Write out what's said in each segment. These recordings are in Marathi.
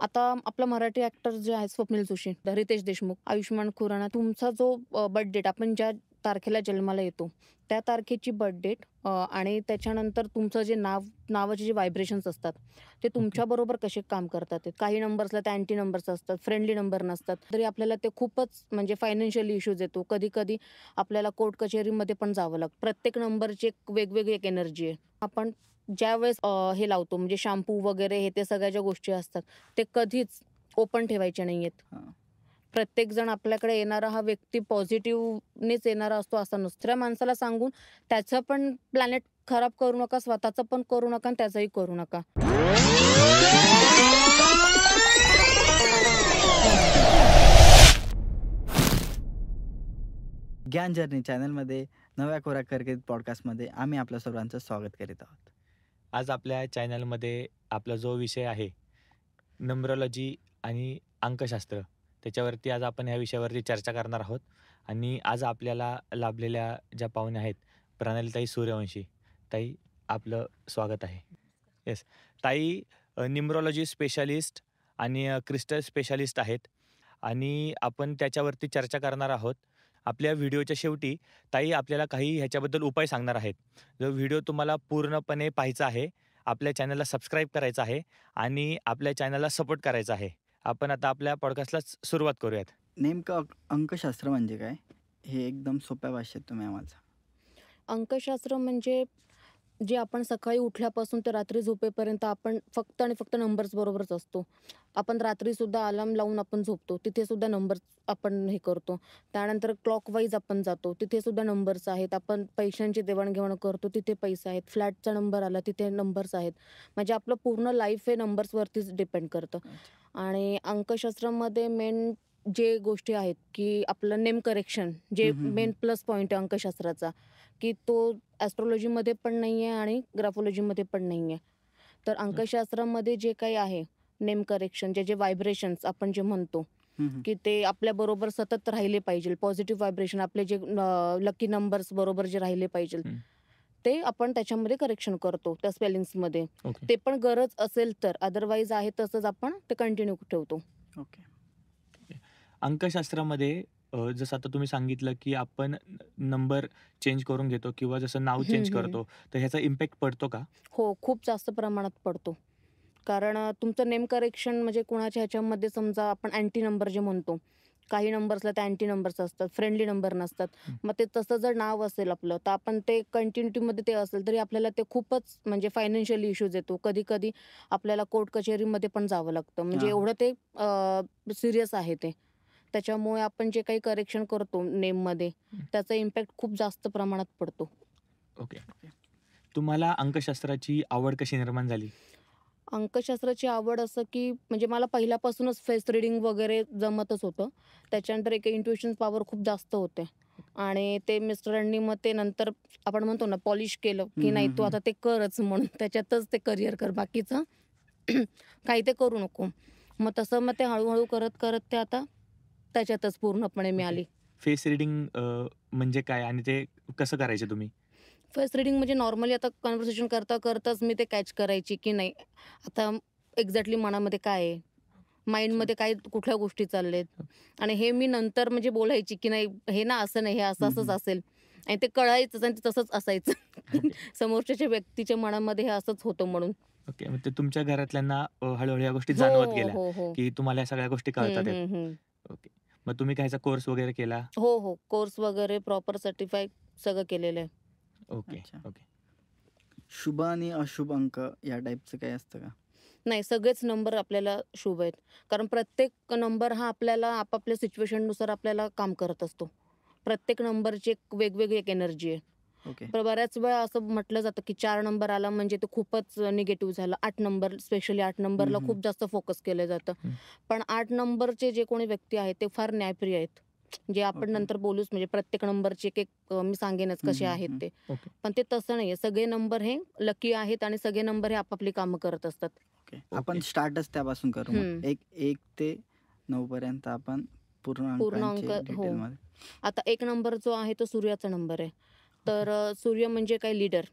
आता आपला मराठी ॲक्टर जे आहे स्वप्नील जोशी, रितेश देशमुख, आयुष्मान खुराना, तुमचा जो बर्थ डेट आपण ज्या तारखेला जन्माला येतो, त्या तारखेची बर्थ डेट आणि त्याच्यानंतर तुमचं जे नावाचे जे व्हायब्रेशन्स असतात, ते ओके. तुमच्याबरोबर कसे काम करतात ते. काही नंबर्सला ते अँटी नंबर्स असतात, फ्रेंडली नंबर नसतात. तरी आपल्याला ते खूपच म्हणजे फायनान्शियली इश्यूज येतो. कधी-कधी आपल्याला कोर्ट कचेरीमध्ये पण जावं लागतं. प्रत्येक नंबरची एक वेगवेगळी एक एनर्जी आहे. आपण ज्यावेळेस हे लावतो म्हणजे शॅम्पू वगैरे हे ते सगळ्या ज्या गोष्टी असतात, ते कधीच ओपन ठेवायचे नाहीयेत. हां. प्रत्येकजण आपल्याकडे येणारा हा व्यक्ती पॉझिटिव्हनेच येणारा असतो असं नसतं. दुसऱ्या माणसाला सांगून त्याचं पण प्लॅनेट खराब करू नका, स्वतःचं पण करू नका आणि त्याचंही करू नका. ज्ञान जर्नी चॅनलमध्ये नव्या कोऱ्या करकरीत पॉडकास्टमध्ये आम्ही आपल्या सर्वांचं स्वागत करीत आहोत. आज आपल्या चॅनलमध्ये आपला जो विषय आहे नंबरॉलॉजी आणि अंकशास्त्र, त्याच्यावरती आज आपण ह्या विषयावरती चर्चा करणार आहोत. आणि आज आपल्याला लाभलेल्या ज्या पाहुण्या आहेत, प्रणालीताई सूर्यवंशी ताई, आपलं स्वागत आहे. येस ताई न्यूमरॉलॉजी स्पेशालिस्ट आणि क्रिस्टल स्पेशालिस्ट आहेत आणि आपण त्याच्यावरती चर्चा करणार आहोत. आपल्या व्हिडिओच्या शेवटी ताई आपल्याला काही ह्याच्याबद्दल उपाय सांगणार आहेत. जो व्हिडिओ तुम्हाला पूर्णपणे पाहायचा आहे, आपल्या चॅनलला सबस्क्राईब करायचं आहे आणि आपल्या चॅनलला सपोर्ट करायचा आहे. आपण आता आपल्या पॉडकास्टला सुरुवात करूयात. नेमकं अंकशास्त्र म्हणजे काय? हे एकदम सोप्या भाषेत तुम्ही आम्हाला सांगा. अंकशास्त्र म्हणजे जे आपण सकाळी उठल्यापासून ते रात्री झोपेपर्यंत आपण फक्त आणि फक्त नंबर्स बरोबरच असतो. आपण रात्रीसुद्धा अलार्म लावून आपण झोपतो, तिथेसुद्धा नंबर्स आपण हे करतो. त्यानंतर क्लॉकवाईज आपण जातो, तिथेसुद्धा नंबर्स आहेत. आपण पैशांची देवाणघेवाण करतो, तिथे पैसे आहेत. फ्लॅटचा नंबर आला, तिथे नंबर्स आहेत. म्हणजे आपलं पूर्ण लाईफ हे नंबर्सवरतीच डिपेंड करतं. आणि अंकशास्त्रामध्ये मेन जे गोष्टी आहेत, की आपलं नेम करेक्शन जे मेन प्लस पॉईंट आहे अंकशास्त्राचा, की तो ॲस्ट्रोलॉजीमध्ये पण नाही आहे आणि ग्राफोलॉजीमध्ये पण नाही आहे. तर अंकशास्त्रामध्ये जे काही आहे नेम करेक्शन, जे व्हायब्रेशन्स आपण जे म्हणतो, की ते आपल्याबरोबर सतत राहिले पाहिजे. पॉझिटिव्ह व्हायब्रेशन आपले जे लकी नंबर्स बरोबर जे राहिले पाहिजे, ते आपण त्याच्यामध्ये करेक्शन करतो त्या स्पेलिंग्समध्ये. ओके. ते पण गरज असेल तर, अदरवाईज आहे तसंच आपण ते कंटिन्यू ठेवतो. ओके. अंकशास्त्रामध्ये जसं आता तुम्ही सांगितलं, की आपण नंबर चेंज करून घेतो किंवा जसं नाव चेंज करतो, तर ह्याचा इम्पॅक्ट पडतो का? हो, खूप जास्त प्रमाणात पडतो. कारण तुमचं नेम करेक्शन म्हणजे कुणाच्या ह्याच्यामध्ये समजा आपण अँटी नंबर जे म्हणतो, काही नंबर्सला ते अँटी नंबर्स असतात, फ्रेंडली नंबर नसतात. मग ते तसं जर नाव असेल आपलं, तर आपण ते कंटिन्युटीमध्ये ते असेल तरी आपल्याला ते खूपच म्हणजे फायनान्शियली इश्यूज येतो. कधी-कधी आपल्याला कोर्ट कचेरीमध्ये पण जावं लागतं. म्हणजे हां. एवढं ते सीरियस आहे ते. त्याच्यामुळे आपण जे काही करेक्शन करतो नेममध्ये, त्याचा इम्पॅक्ट खूप जास्त प्रमाणात पडतो. ओके. तुम्हाला अंकशास्त्राची आवड कशी निर्माण झाली? अंकशास्त्राची आवड असं की म्हणजे मला पहिल्यापासूनच फेस रीडिंग वगैरे जमतच होतं. त्याच्यानंतर एक इंट्युशन पॉवर खूप जास्त होते आणि ते मिस्टरांनी मग ते नंतर आपण म्हणतो ना पॉलिश केलं, की नाही तू आता ते करच म्हणून त्याच्यातच ते करिअर कर, बाकीचं काही ते करू नको. मग तसं मग ते हळू करत ते आता त्याच्यातच पूर्णपणे मी ओके. आली. फेस रीडिंग म्हणजे काय आणि ते कसं करायचे तुम्ही? फर्स्ट रीडिंग म्हणजे नॉर्मली आता कन्व्हर्सेशन करताच मी ते कॅच करायची, की नाही आता एक्झॅक्टली मनामध्ये काय आहे, माइंडमध्ये काय कुठल्या गोष्टी चाललेत आणि हे मी नंतर म्हणजे बोलायची, की नाही हे ना असं नाही, हे असंच असेल आणि ते कळायचंच आणि ते तसंच असायचं. की ओके. समोरच्याच्या व्यक्तीच्या मनामध्ये हे असंच होतं म्हणून. ओके. मग ते तुमच्या घरातल्यांना हळू-हळू या गोष्टी हो, जाणवत गेल्या, हो, हो. की तुम्हाला या सगळ्या गोष्टी हं, कळतात आहेत. हं, हं. ओके. मग तुम्ही काय ह्याचा कोर्स वगैरे केला? हो. कोर्स वगैरे प्रॉपर सर्टिफाय सगळं केलेलं आहे. ओके, अच्छा. ओके. शुभ आणि अशुभ अंक या टाईपचं काही असतं का? नाही, सगळेच नंबर आपल्याला शुभ आहेत. कारण प्रत्येक नंबर हा आपल्याला आपापल्या सिच्युएशननुसार आपल्याला काम करत असतो. प्रत्येक नंबरची एक वेगवेगळी एक एनर्जी आहे. ओके. बऱ्याच वेळा असं म्हटलं जातं, की 4 नंबर आला म्हणजे ते खूपच निगेटिव्ह झालं. 8 नंबर स्पेशली 8 नंबरला खूप जास्त फोकस केलं जातं. हं. पण 8 नंबरचे जे कोणी व्यक्ती आहेत ते फार न्यायप्रिय आहेत. जे आपण ओके. नंतर बोलूच म्हणजे प्रत्येक नंबरचे एक मी सांगेनच कसे आहेत ते. ओके, पण ते तसं नाहीये. सगळे नंबर हे लकी आहेत आणि सगळे नंबर हे आपापली कामं करत असतात. ओके. आपण ओके. स्टार्टच त्यापासून करू मग. हं. 1 ते 9 पर्यंत आपण पूर्ण पूर्ण अंक अंकांचे हो. डिटेलमध्ये. आता 1 नंबर जो आहे तो सूर्याचा नंबर आहे. तर सूर्य म्हणजे काय लीडर.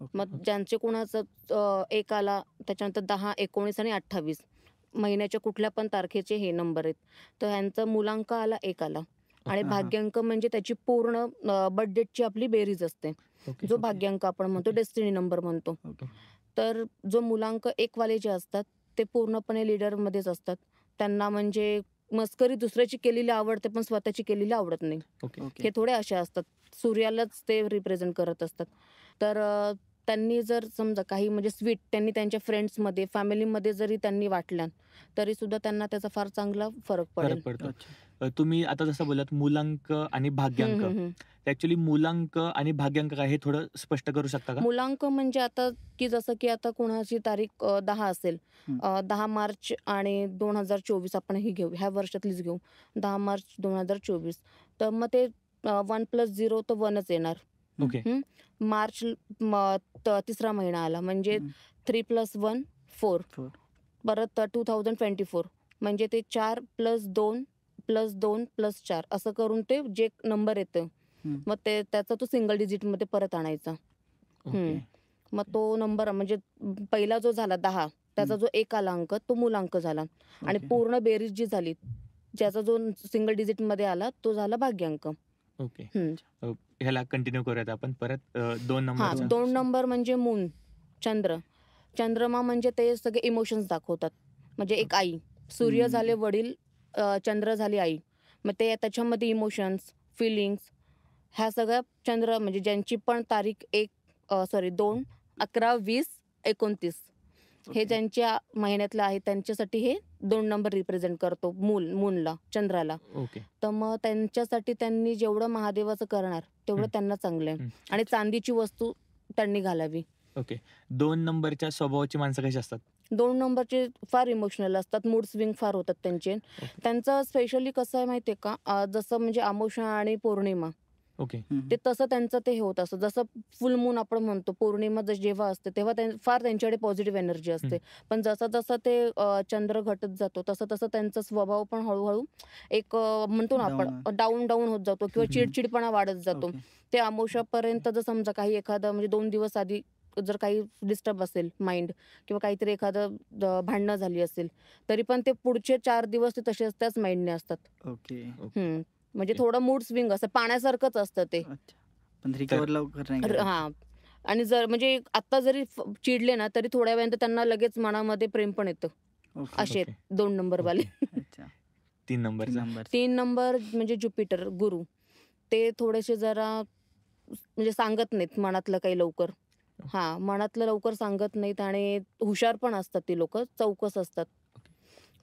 ओके. मग ज्यांचे कोणाचं 1 आला त्याच्यानंतर 10, 19 आणि 28 महिन्याच्या कुठल्या पण तारखेचे हे नंबर आहेत. तर ह्यांचा मूलांक आला 1 आला आणि हां, हां. भाग्यांक म्हणजे त्याची पूर्ण बर्थ डेटची आपली बेरीज असते. ओके. जो ओके. भाग्यांक आपण म्हणतो, ओके. डेस्टिनी नंबर म्हणतो. ओके. तर जो मूलांक 1 वाले जे असतात ते पूर्णपणे लीडरमध्येच असतात. त्यांना म्हणजे मस्करी दुसऱ्याची केलेली आवडते, पण स्वतःची केलेली आवडत नाही. ओके. ओके. हे थोडे असे असतात. सूर्यालाच ते रिप्रेझेंट करत असतात. तर त्यांनी जर समजा काही म्हणजे स्वीट त्यांनी त्यांच्या फ्रेंड्समध्ये, फॅमिलीमध्ये जरी त्यांनी वाटल्या, तरीसुद्धा त्यांना त्याचा फार चांगला फरक पडेल. फरक पडतो. अच्छा. तुम्ही आता जसं बोललात मूलांक आणि हं, भाग्यांक. हं, हं. ॲक्च्युअली मूलांक आणि भाग्यांक काय हे थोडं स्पष्ट करू शकता का? मूलांक म्हणजे आता की जसं की आता कोणाची तारीख 10 असेल, हं. 10 मार्च आणि 2024 आपण ही घेऊ, ह्या वर्षातलीच घेऊ. 10 मार्च 2024 तर मग ते 1+0 तर 1च येणार. ओके. हं. मार्च तिसरा महिना आला म्हणजे हं. 3+1 4. 4. परत 2024 म्हणजे ते 4+2+2+4 असं करून ते जे नंबर येतं, हं. मग ते त्याचा तो सिंगल डिजिटमध्ये परत आणायचा. ओके. मग तो नंबर म्हणजे पहिला जो झाला 10 त्याचा जो 1 आला अंक तो मूलांक झाला आणि ओके. पूर्ण बेरीज जी झाली ज्याचा जो सिंगल डिजिटमध्ये आला तो झाला भाग्यांक. ओके. हं. ह्याला कंटिन्यू करूयात आपण परत 2 हां, नंबरचा. 2 नंबर म्हणजे मून, चंद्र. चंद्रमा म्हणजे ते सगळे इमोशन्स दाखवतात. म्हणजे एक आई, सूर्य झाले वडील, चंद्र झाली आई. मग ते त्याच्यामध्ये इमोशन्स, फीलिंग्स ह्या सगळ्या चंद्र म्हणजे ज्यांची पण तारीख 2, 11, 20, 29 हे ओके. ज्यांच्या महिन्यातलं आहे त्यांच्यासाठी हे 2 नंबर रिप्रेझेंट करतो मूनला, चंद्राला. ओके. तर मग त्यांच्यासाठी त्यांनी जेवढं महादेवाचं करणार तेवढं हं. त्यांना चांगलं आहे हं. आणि चांदीची वस्तू त्यांनी घालावी. ओके. 2 नंबरच्या स्वभावाची माणसं कशी असतात? 2 नंबरचे फार इमोशनल असतात, मूड स्विंग फार होतात त्यांचे. ओके. त्यांचं स्पेशली कसं आहे माहिती आहे का, जसं म्हणजे अमावस्या आणि पौर्णिमा ओके. हं. ते तसं त्यांचं ते हे होत असतं. जसं फुल मून आपण म्हणतो, पौर्णिमा जेव्हा असते तेव्हा फार त्यांच्याकडे पॉझिटिव्ह एनर्जी असते. पण जसं-जसं ते चंद्र घटत जातो तसं-तसं त्यांचा स्वभाव पण हळू एक म्हणतो ना डाऊन. आपण डाऊन होत जातो किंवा हं. चिडचिडपणा वाढत जातो. ओके. ते अमावस्यापर्यंत जर समजा काही एखादं म्हणजे 2 दिवस आधी जर काही डिस्टर्ब असेल माइंड किंवा काहीतरी एखादं भांडणं झाली असेल, तरी पण ते पुढचे 4 दिवस ते तसेच त्याच माइंडने असतात. ओके. म्हणजे ओके. थोडं मूड स्विंग असतं, पाण्यासारखंच असतं ते. अच्छा. पण रिकव्हर लवकर नाही करायचं. हां. आणि जर म्हणजे आत्ता जरी चिडले ना, तरी थोड्या वेळाने त्यांना लगेच मनामध्ये प्रेम पण येतं. ओके. असे ओके. आहेत 2 नंबरवाले. अच्छा. 3 3 नंबरचा. नंबर. 3 नंबर म्हणजे ज्युपिटर, गुरु. ते थोडेसे जरा म्हणजे सांगत नाहीत मनातलं काही लवकर. हां, मनातलं लवकर सांगत नाहीत आणि हुशार पण असतात ती लोकं, चौकस असतात.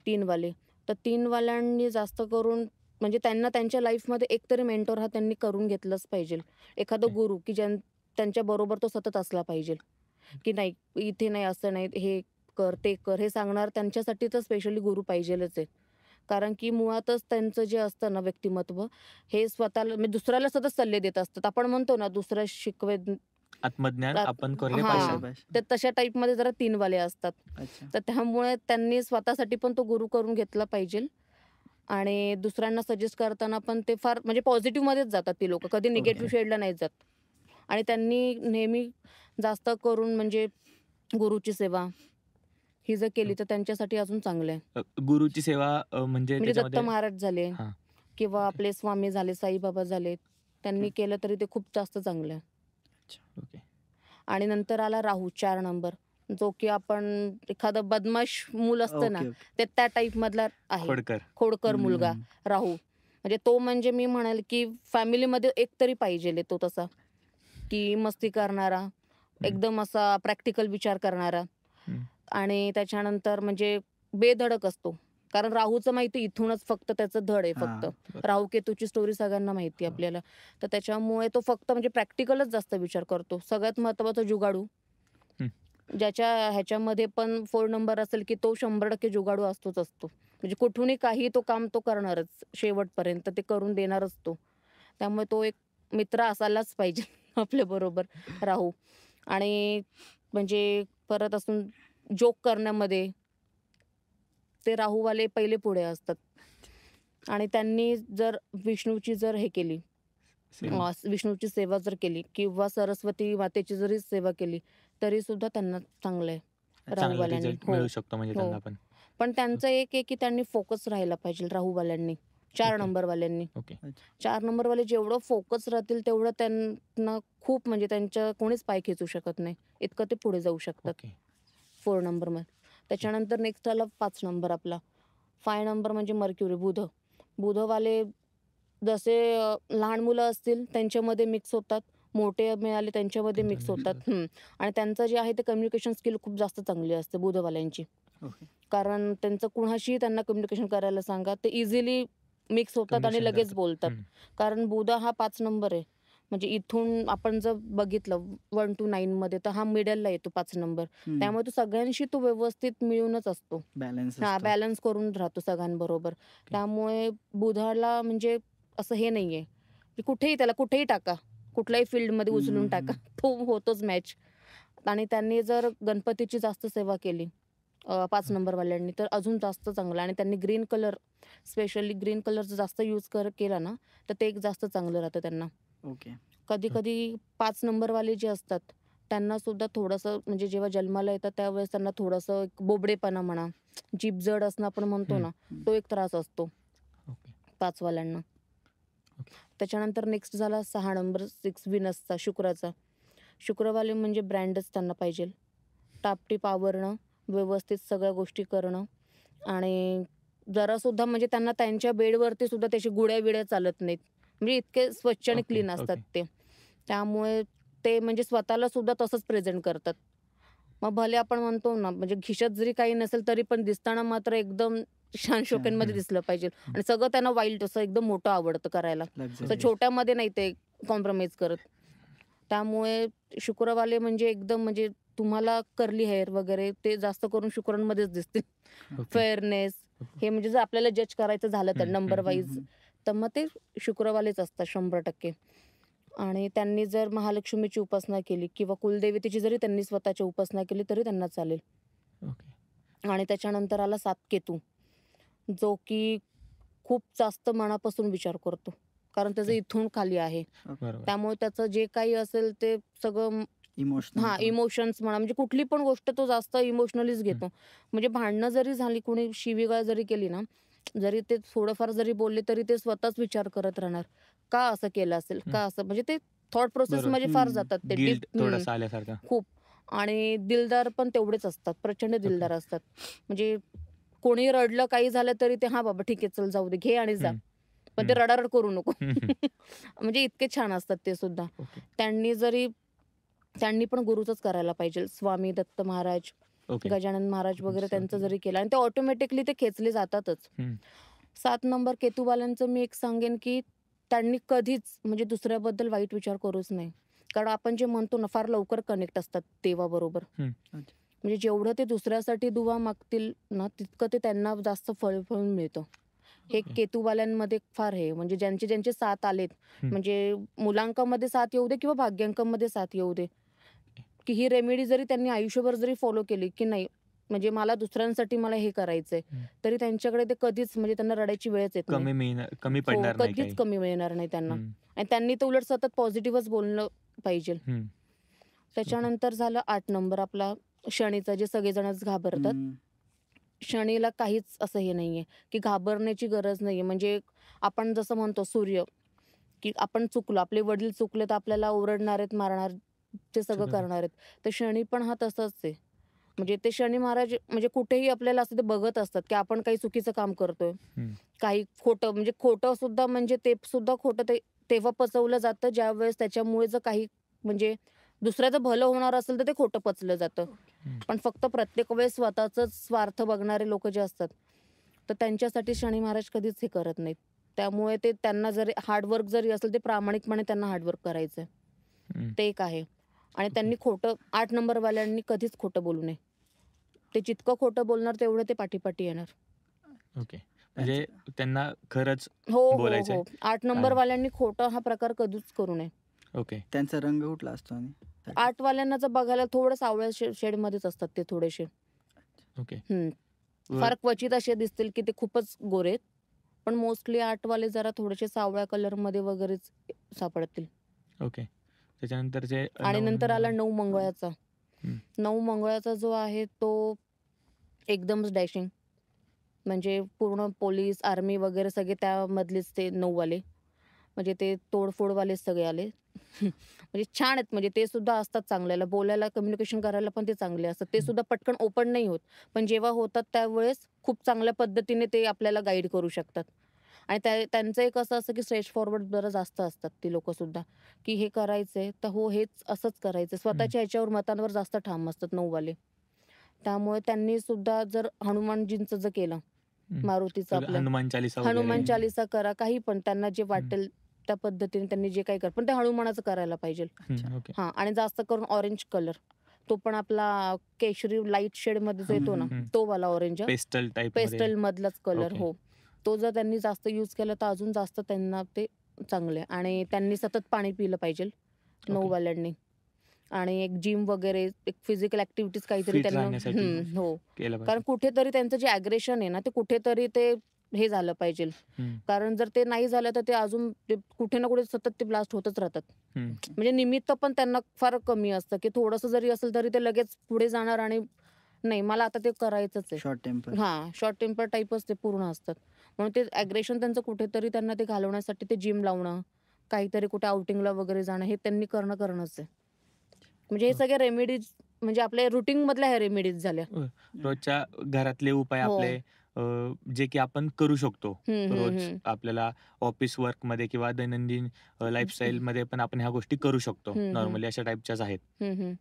3 वाले. तर 3 वाल्यांनी जास्त करून म्हणजे त्यांना त्यांच्या लाईफमध्ये एकतरी मेंटॉर हा त्यांनी करून घेतलंच पाहिजे. एखादा ओके. गुरु की त्यांच्याबरोबर तो सतत असला पाहिजे. की नाही इथे नाही, असं नाही, हे कर, ते कर, हे सांगणार त्यांच्यासाठी तर स्पेशली गुरु पाहिजेलच आहे. कारण की मुळातच त्यांचं जे असतं ना व्यक्तिमत्व, हे स्वतःला म्हणजे दुसऱ्याला सतत सल्ले देत असतात. आपण म्हणतो ना दुसऱ्या शिकवे आत्मज्ञान आपण करले हां. पाहिजे. पाहिजे. तर तशा टाईपमध्ये जरा 3 वाले असतात. अच्छा. तर त्यामुळे त्यांनी स्वतःसाठी पण तो गुरु करून घेतला पाहिजे आणि दुसऱ्यांना सजेस्ट करताना पण ते फार म्हणजे पॉझिटिव्हमध्येच जातात ती लोकं. कधी निगेटिव्ह ओके. शेडला नाही जात. आणि त्यांनी नेहमी जास्त करून म्हणजे गुरुची सेवा ही जर केली तर त्यांच्यासाठी अजून चांगलं आहे. गुरुची सेवा म्हणजे म्हणजे दत्त त्याच्यामध्ये महाराज झाले हां. किंवा आपले स्वामी झाले, साईबाबा झाले. त्यांनी हं. केलं तरी ते खूप जास्त चांगलं आहे. ओके. आणि नंतर आला राहू 4 नंबर, जो की आपण एखादं बदमाश मूल असतं ना, ओके, ओके. ते त्या टाईपमधला आहे. खोडकर. खोडकर मुलगा हं. राहू. म्हणजे तो म्हणजे मी म्हणेल की फॅमिलीमध्ये एक तरी पाहिजेल तो तसा, की मस्ती करणारा, एकदम असा प्रॅक्टिकल विचार करणारा हं. आणि त्याच्यानंतर म्हणजे बेधडक असतो. कारण राहूचं माहिती इथूनच फक्त त्याचं धड आहे फक्त. हां. राहू केतूची स्टोरी सगळ्यांना माहिती आहे हो. आपल्याला. तर त्याच्यामुळे तो फक्त म्हणजे प्रॅक्टिकलच जास्त विचार करतो. सगळ्यात महत्त्वाचा जुगाडू. हं. ज्याच्या ह्याच्यामध्ये पण 4 नंबर असेल की तो 100% जुगाडू असतोच असतो. म्हणजे कुठूनही काही तो काम तो करणारच शेवटपर्यंत ते करून देणारच तो. त्यामुळे तो एक मित्र असायलाच पाहिजे आपल्याबरोबर राहू. आणि म्हणजे परत असून जोक करण्यामध्ये ते राहूवाले पहिले पुढे असतात. आणि त्यांनी जर विष्णूची जर हे केली, सेवा. विष्णूची सेवा जर केली किंवा सरस्वती मातेची जरी सेवा केली, तरी सुद्धा त्यांना चांगलं आहे चांगला राहूवाल्यांनी. रिझल्ट हो, मिळू शकतो म्हणजे हो. त्यांना पण. पण त्यांचं एक आहे की त्यांनी फोकस राहायला पाहिजे राहूवाल्यांनी, 4 ओके. नंबरवाल्यांनी. ओके. 4 नंबरवाले जेवढं फोकस राहतील तेवढं त्यांना खूप म्हणजे त्यांच्या कोणीच पाय खेचू शकत नाही. इतकं ते पुढे जाऊ शकतात ओके. 4 नंबरमध्ये. त्याच्यानंतर नेक्स्ट आला 5 नंबर आपला. 5 नंबर म्हणजे मर्क्युरी, बुध. बुधवाले जसे लहान मुलं असतील त्यांच्यामध्ये मिक्स होतात, मोठे मिळाले त्यांच्यामध्ये मिक्स त्यांच्यामध्ये होतात. आणि त्यांचं जे आहे ते कम्युनिकेशन स्किल खूप जास्त चांगली असते बुधवाल्यांची. ओके. कारण त्यांचं कुणाशीही त्यांना कम्युनिकेशन करायला सांगा, ते इझिली मिक्स होतात आणि कम्युनिकेशन लगेच करतात. बोलतात. कारण बुध हा 5 नंबर आहे. म्हणजे इथून आपण जर बघितलं 1 to 9 मध्ये तर हा मिडलला येतो 5 नंबर. त्यामुळे तो सगळ्यांशी तो व्यवस्थित मिळूनच असतो. बॅलन्स हां, असतो. बॅलन्स करून राहतो सगळ्यांबरोबर. त्यामुळे बुधाला म्हणजे असं हे नाहीये, की कुठेही त्याला कुठेही टाका, कुठल्याही फील्डमध्ये हं, उचलून हं, टाका, हं. तो होतोच मॅच. आणि त्यांनी जर गणपतीची जास्त सेवा केली 5 नंबरवाल्यांनी तर अजून जास्त चांगलं. आणि त्यांनी ग्रीन कलर, स्पेशली ग्रीन कलरचा जास्त यूज केला ना, तर ते एक जास्त चांगलं राहतं त्यांना. ओके. कधी-कधी 5 नंबरवाले जे असतात, त्यांना सुद्धा थोडंसं म्हणजे जेव्हा जन्माला येतात त्यावेळेस त्यांना थोडंसं एक बोबडेपणा म्हणा, जीभ जड असणं आपण म्हणतो ना, हं. तो एक त्रास असतो ओके. 5 वाल्यांना. ओके. त्याच्यानंतर नेक्स्ट झाला 6 नंबर, 6 विनसचा, शुक्राचा. शुक्रवाले म्हणजे ब्रँडच त्यांना पाहिजे. टापटीप आवरणं, व्यवस्थित सगळ्या गोष्टी करणं आणि जरासुद्धा म्हणजे त्यांना त्यांच्या बेडवरती सुद्धा त्याची गुड्या-बिड्या चालत नाहीत. म्हणजे इतके स्वच्छ आणि ओके. क्लीन असतात ओके. ते. त्यामुळे ते म्हणजे स्वतःला सुद्धा तसंच प्रेझेंट करतात. मग भले आपण म्हणतो ना, म्हणजे खिशात जरी काही नसेल तरी पण दिसताना मात्र एकदम शान शौकतमध्ये दिसलं पाहिजे. आणि सगळं त्यांना वाईल्ड असं एकदम मोठं आवडतं करायला. असं लक्झरी. छोट्यामध्ये नाही ते कॉम्प्रोमाइज करत. त्यामुळे शुक्रवाले म्हणजे एकदम म्हणजे तुम्हाला कर्ली हेअर वगैरे ते जास्त करून शुक्रांमध्येच दिसतील. ओके. फेअरनेस हे म्हणजे जर आपल्याला जज करायचं झालं तर नंबर हं, वाईज हं. तर मग ते शुक्रवालेच असतात 100%. आणि त्यांनी जर महालक्ष्मीची उपासना केली किंवा कुलदेवतेची जरी त्यांनी स्वतःची उपासना केली तरी त्यांना चालेल. ओके. आणि त्याच्यानंतर आला 7 केतू, जो की खूप जास्त मनापासून विचार करतो. कारण त्याचं ओके. इथून खाली आहे. बरोबर. त्यामुळे त्याचं जे काही असेल ते सगळं इमोशनल. इमोशन्स म्हणा म्हणजे कुठली पण गोष्ट तो जास्त इमोशनलीच घेतो. म्हणजे भांडणं जरी झाली, कोणी शिवीगाळ जरी केली ना, जरी ते थोडंफार जरी बोलले तरी ते स्वतःच विचार करत राहणार. का असं केलं असेल? का असं? म्हणजे ते थॉट प्रोसेस बरोबर. मध्ये फार हं. जातात ते गिल्ट डीप थोडासा आल्यासारखा. खूप. आणि दिलदार पण तेवढेच असतात. प्रचंड दिलदार असतात. म्हणजे कोणी रडलं, काही झालं तरी ते "हां बाबा ठीक आहे, चल जाऊ दे, घे आणि जा." हं. पण ते हं. रडारड करू नको. हं, हं. म्हणजे इतके छान असतात ते सुद्धा. ओके. त्यांनी पण गुरुचंच करायला पाहिजे. स्वामी दत्त महाराज, ओके. गजानन महाराज वगैरे त्यांचं वगैरे. जरी केलं आणि ते ऑटोमॅटिकली ते खेचले जातातच. हं. 7 नंबर केतूवाल्यांचं मी एक सांगेन, की त्यांनी कधीच म्हणजे दुसऱ्याबद्दल वाईट विचार करूच नाही. कारण आपण जे म्हणतो ना, फार लवकर कनेक्ट असतात देवाबरोबर. हं. अच्छा. म्हणजे जेवढं ते दुसऱ्यासाठी दुवा मागतील ना, तितकं ते त्यांना जास्त फळ मिळतं. हे ओके. केतूवाल्यांमध्ये फार हे म्हणजे ज्यांचे 7 आलेत, हं. म्हणजे मुलांकामध्ये 7 येऊ दे किंवा भाग्यांकामध्ये 7 येऊ दे, की ही रेमेडी जरी त्यांनी आयुष्यभर जरी फॉलो केली, की नाही म्हणजे मला दुसऱ्यांसाठी मला हे करायचंय, हं. तरी त्यांच्याकडे ते कधीच म्हणजे त्यांना रडायची वेळच येत नाही. कमी हो, पडणार नाही कधीच काही. कमी मिळणार नाही त्यांना. हं. आणि त्यांनी तर उलट सतत पॉझिटिव्हच बोललं पाहिजे. हं. त्याच्यानंतर झालं 8 नंबर आपला शनीचा, जे सगळेजणच घाबरतात. हं. शनीला काहीच असं हे नाहीये, की घाबरण्याची गरज नाहीये. म्हणजे आपण जसं म्हणतो सूर्य, की आपण चुकलो, आपले वडील चुकले तर आपल्याला ओरडणार आहेत, मारणार, ते सगळं सगळं करणार आहेत. तर शनी पण हा तसाच आहे. म्हणजे ते शनी महाराज म्हणजे कुठेही आपल्याला असं ते बघत असतात, की आपण काही चुकीचं काम करतोय. हं. काही खोटं म्हणजे खोटं सुद्धा म्हणजे ते सुद्धा खोटं ते तेव्हा पचवलं जातं ज्यावेळेस त्याच्यामुळे जर काही म्हणजे दुसऱ्याचं भलं होणार असेल तर ते खोटं पचलं जातं. हं. पण फक्त प्रत्येक वेळेस स्वतःचंच स्वार्थ बघणारे लोकं जे असतात, तर त्यांच्यासाठी शनी महाराज कधीच हे करत नाहीत. त्यामुळे ते त्यांना जरी हार्डवर्क जरी असेल ते प्रामाणिकपणे त्यांना हार्डवर्क करायचं आहे. हं. ते एक आहे. आणि ओके. त्यांनी खोटं 8 नंबरवाल्यांनी कधीच खोटं बोलू नये. ते जितकं खोटं बोलणार तेवढे ते पाठी येणार. ओके. म्हणजे त्यांना खरंच हो. बोलायचंय. 8 नंबरवाल्यांनी खोटं हा प्रकार कधीच करू नये. ओके. त्यांचा रंग कुठला असतो आणि 8 वाल्यांना जर बघायला थोडं सावळ्या शेडमध्येच असतात ते थोडेसे. ओके. फार वर क्वचित असे दिसतील की ते खूपच गोरे आहेत. पण मोस्टली 8 वाले जरा थोडेसे सावळ्या कलरमध्ये वगैरेच सापडतील. ओके. त्याच्यानंतरचे आणि 9 नंतर आला नंबर. 9 मंगळाचा. हं. 9 मंगळाचा जो आहे तो एकदमच डॅशिंग. म्हणजे पूर्ण पोलीस, आर्मी वगैरे सगळे त्यामधलेच ते 9 वाले. म्हणजे ते तोडफोडवालेच सगळे आले. म्हणजे छान आहेत, म्हणजे ते सुद्धा असतात चांगल्याला. बोलायला, कम्युनिकेशन करायला पण ते चांगले असतात. ते हं. सुद्धा पटकन ओपन नाही होत. पण जेव्हा होतात त्यावेळेस खूप चांगल्या पद्धतीने ते आपल्याला गाईड करू शकतात. आणि त्यांचं एक असं असतं, की स्ट्रेट फॉरवर्ड जरा जास्त असतात ती लोकंसुद्धा, की हे करायचंय तर हो, हेच असंच करायचं. स्वतःच्या ह्याच्यावर मतांवर जास्त ठाम असतात 9 वाले. त्यामुळे त्यांनी सुद्धा जर हनुमानजींचं जर केलं, हं. मारुतीचं आपलं, हनुमान चालीसा वगैरे. हनुमान चालीसा करा, काही पण त्यांना जे हं. वाटेल त्या पद्धतीने त्यांनी जे काही पण ते हनुमानाचं करायला पाहिजे. अच्छा. ओके. हां, आणि जास्त करून ऑरेंज कलर, तो पण आपला केशरी लाईट शेडमध्ये जो येतो ना, हं. तो वाला ऑरेंज, पेस्टल टाइपमध्ये. पेस्टल मधलाच कलर. ओके. हो, तो जर त्यांनी जास्त यूज केला तर अजून जास्त त्यांना ते चांगले. आणि त्यांनी सतत पाणी पिलं पाहिजे ओके. 9 वाल्यांनी. आणि एक जिम वगैरे, एक फिजिकल ॲक्टिव्हिटीज काहीतरी फिट त्यांना राहण्यासाठी हो. केलं कारण पाहिजे. कुठेतरी त्यांचं जे ॲग्रेशन आहे ना, ते कुठेतरी ते हे झालं पाहिजे. हं. कारण जर ते नाही झालं तर ते अजून ते कुठे ना कुठे सतत ते ब्लास्ट होतच राहतात. हं. म्हणजे निमित्त पण त्यांना फार कमी असतं, की थोडंसं जरी असेल तरी ते लगेच पुढे जाणार आणि नाही, मला आता ते करायचंच आहे. Short temper. हां, शॉर्ट टेम्पर टाइपच ते पूर्ण असतात. म्हणून ते ॲग्रेशन त्यांचं कुठेतरी त्यांना ते घालवण्यासाठी ते जिम लावणं, काहीतरी कुठे आउटिंगला वगैरे जाणं, हे त्यांनी करणंच आहे. म्हणजे हे सगळे रेमेडीज, म्हणजे आपल्या रुटीनमधल्या ह्या रेमेडीज झाल्या. रोजच्या घरातले उपाय हो. आपले, जे की आपण करू शकतो. हं, हं, रोज हं. आपल्याला ऑफिस वर्कमध्ये किंवा दैनंदिन लाईफस्टाईलमध्ये पण आपण ह्या गोष्टी करू शकतो. हं, हं. नॉर्मली अशा टाईपच्याच आहेत. हं, हं.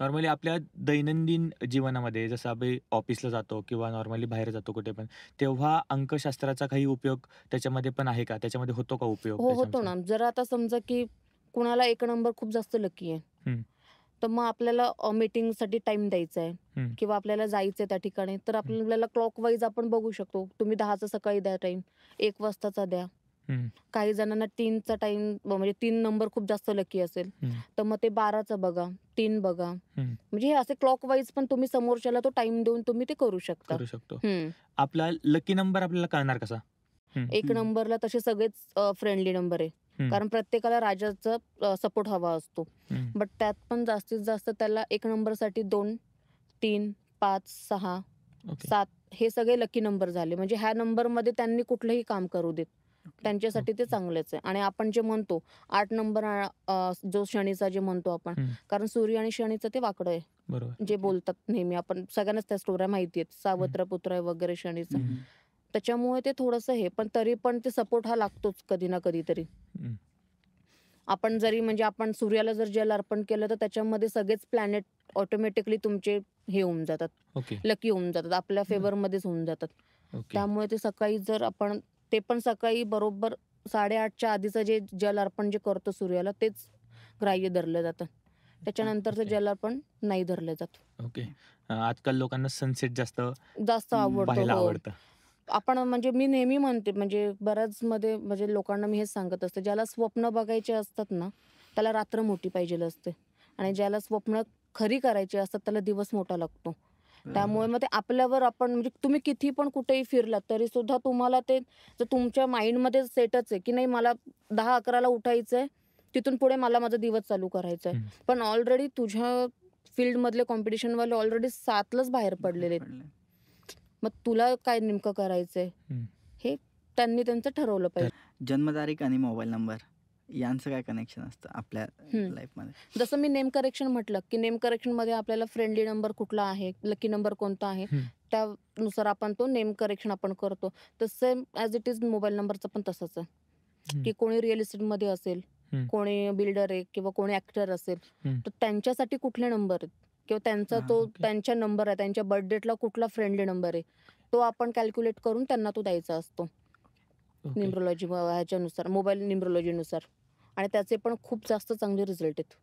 नॉर्मली आपल्या दैनंदिन जीवनामध्ये जसं आपण ऑफिसला जातो किंवा नॉर्मली बाहेर जातो कुठे पण, तेव्हा अंकशास्त्राचा काही उपयोग त्याच्यामध्ये पण आहे का? त्याच्यामध्ये होतो का उपयोग हो, होतो त्याच्यानुसार? ना. जर आता समजा की कुणाला 1 नंबर खूप जास्त लकी आहे. हं. तर मग आपल्याला मीटिंगसाठी टाईम द्यायचा आहे हं. किंवा आपल्याला जायचं आहे त्या ठिकाणी, तर आपल्याला क्लॉकवाईज आपण बघू शकतो. तुम्ही 10चा सकाळी द्या टाईम, 1 वाजताचा द्या. हं. काही जणांना 3चा टाईम, म्हणजे 3 नंबर खूप जास्त लकी असेल, हं. तर मग ते 12चा बघा, 3 बघा. हं. म्हणजे हे असे क्लॉकवाईज पण तुम्ही समोरच्याला तो टाईम देऊन तुम्ही ते करू शकता. करू शकतो. हं. आपला लकी नंबर आपल्याला कळणार कसा? हं. 1 हं. नंबरला तसे सगळेच फ्रेंडली नंबर आहे. हं. कारण प्रत्येकाला राजाचा सपोर्ट हवा असतो. हं. बट त्यात पण जास्तीत जास्त त्याला 1 नंबरसाठी 2, 3, 5, 6, ओके. 7 हे सगळे लकी नंबर झाले. म्हणजे ह्या नंबरमध्ये त्यांनी कुठलंही काम करू देत. त्यांच्यासाठी ते ओके. चांगलंच आहे. आणि आपण जे म्हणतो 8 नंबर, जो शनीचा जे म्हणतो आपण, हं. कारण सूर्य आणि शनीचं ते वाकडं आहे. बरोबर. जे बोलतात नेहमी, आपण सगळ्यांनाच त्या स्टोऱ्या माहिती आहेत. सावत्र पुत्र आहे वगैरे शनीचा. हं. त्याच्यामुळे ते थोडंसं हे, पण तरी पण ते सपोर्ट हा लागतोच कधी ना कधीतरी. हं. आपण जरी, म्हणजे आपण सूर्याला जर जल अर्पण केलं तर त्याच्यामध्ये सगळेच प्लॅनेट ऑटोमॅटिकली तुमचे हे होऊन जातात, ओके. लकी होऊन जातात, आपल्या बरं. फेवरमध्येच होऊन जातात. ओके. त्यामुळे ते सकाळी जर आपण, ते पण सकाळी बरोबर 8:30च्या आधीचं जे जल अर्पण जे करतो सूर्याला, तेच ग्राह्य धरलं जातं. त्याच्यानंतरचं ओके. जल अर्पण नाही धरलं जात. ओके. आजकाल लोकांना सनसेट जास्त जास्त आवडतो. पाहायला हो. आवडतं. आपण, म्हणजे मी नेहमी म्हणते, म्हणजे बऱ्याच मध्ये, म्हणजे लोकांना मी हेच सांगत असते, ज्याला स्वप्न बघायचे असतात ना, त्याला रात्र मोठी पाहिजे असते. आणि ज्याला स्वप्न खरी करायची असतात त्याला दिवस मोठा लागतो. त्यामुळे मग ते आपल्यावर, आपण म्हणजे तुम्ही किती पण कुठेही फिरलात तरी सुद्धा तुम्हाला ते, जर तुमच्या माइंडमध्ये सेटच आहे की नाही, मला 10-11ला उठायचंय, तिथून पुढे मला माझा दिवस चालू करायचा आहे. हं. पण ऑलरेडी तुझ्या फील्डमधले कॉम्पिटिशनवाले ऑलरेडी 7लाच बाहेर पडलेले आहेत. मग तुला काय नेमकं करायचंय, हं. हे त्यांनी त्यांचं ठरवलं पाहिजे. जन्मतारीख आणि मोबाईल नंबर यांचं काय कनेक्शन असतं आपल्या हं. लाईफमध्ये? जसं मी नेम करेक्शन म्हटलं, की नेम करेक्शनमध्ये आपल्याला फ्रेंडली नंबर कुठला आहे, लकी नंबर कोणता आहे, हं. त्यानुसार आपण तो नेम करेक्शन आपण करतो. तर same as it is mobile नंबरचं पण तसंच आहे, हं. की कोणी रिअल इस्टेटमध्ये असेल, हं. कोणी बिल्डर आहे किंवा कोणी ॲक्टर असेल, हं. तर त्यांच्यासाठी कुठले नंबर आहेत किंवा त्यांचा हां, तो ओके. त्यांच्या नंबर आहे, त्यांच्या बर्थ डेटला कुठला फ्रेंडली नंबर आहे, तो आपण कॅल्क्युलेट करून त्यांना तो द्यायचा असतो ओके. न्यूमरोलॉजी ह्याच्यानुसार, मोबाईल न्यूमरोलॉजीनुसार. आणि त्याचे पण खूप जास्त चांगले रिझल्ट आहेत.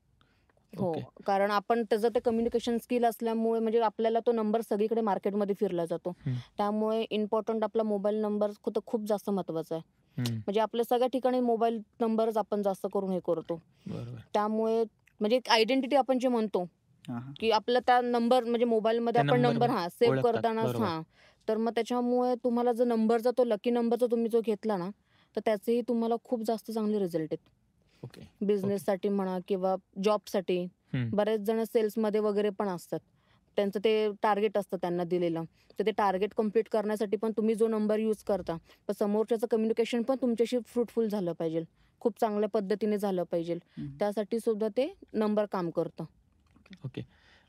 हो, ओके. कारण आपण त्याचं ते कम्युनिकेशन स्किल असल्यामुळे, म्हणजे आपल्याला तो नंबर सगळीकडे मार्केटमध्ये फिरला जातो. हं. त्यामुळे इम्पॉर्टंट आपला मोबाईल नंबर खूप जास्त महत्त्वाचा आहे. हं. म्हणजे आपल्या सगळ्या ठिकाणी मोबाईल नंबरच आपण जास्त करून हे करतो. बरोबर. त्यामुळे म्हणजे एक आयडेंटिटी आपण जे म्हणतो, हां, हां. की आपला त्या नंबर, म्हणजे मोबाईलमध्ये त्या आपण नंबर नंबरवर सेव्ह ओळखतात. करतानाच, बरोबर. तर मग त्याच्यामुळे तुम्हाला जर नंबरचा, तो लकी नंबरचा तुम्ही जो घेतला ना, तर त्याचेही तुम्हाला खूप जास्त चांगले रिझल्ट आहेत. ओके. बिझनेससाठी म्हणा किंवा जॉबसाठी. हं. बरेच जण सेल्समध्ये वगैरे पण असतात. त्यांचं ते टार्गेट असतं त्यांना दिलेलं. तर ते टार्गेट कंप्लीट करण्यासाठी पण तुम्ही जो नंबर यूज करता, तर समोरच्याचं कम्युनिकेशन पण तुमच्याशी फ्रुटफुल झालं पाहिजे. खूप चांगल्या पद्धतीने झालं पाहिजे. त्यासाठी सुद्धा ते नंबर काम करतं. ओके.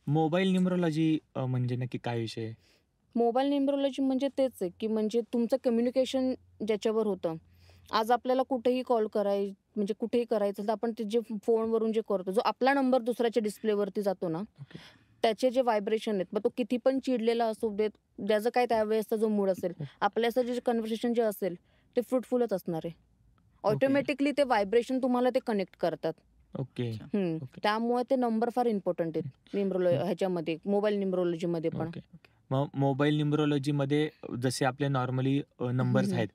मोबाईल न्यूमरोलॉजी म्हणजे नक्की काय विषय आहे? मोबाईल न्यूमरोलॉजी म्हणजे तेच आहे, की म्हणजे तुमचं कम्युनिकेशन ज्याच्यावर होतं. आज आपल्याला कुठेही कॉल म्हणजे कुठेही करायचं तर आपण ते जे फोनवरून जे करतो, जो आपला नंबर दुसऱ्याच्या डिस्प्लेवरती जातो ना, ओके. त्याचे जे व्हायब्रेशन आहेत, मग तो किती पण चिडलेला असू देत, ज्याचा काय त्यावेळेसचा जो मूड असेल, आपल्याचं जे कन्व्हर्सेशन जे असेल, ते फ्रुटफुलच असणार आहे. ऑटोमॅटिकली ते व्हायब्रेशन तुम्हाला ते कनेक्ट करतात. ओके. ओके. त्यामुळे ते नंबर फार इम्पॉर्टंट आहेत ह्याच्यामध्ये, मोबाईल न्यूमरोलॉजीमध्ये पण. ओके. मग मोबाईल न्यूमरोलॉजीमध्ये जसे आपले नॉर्मली नंबर्स आहेत,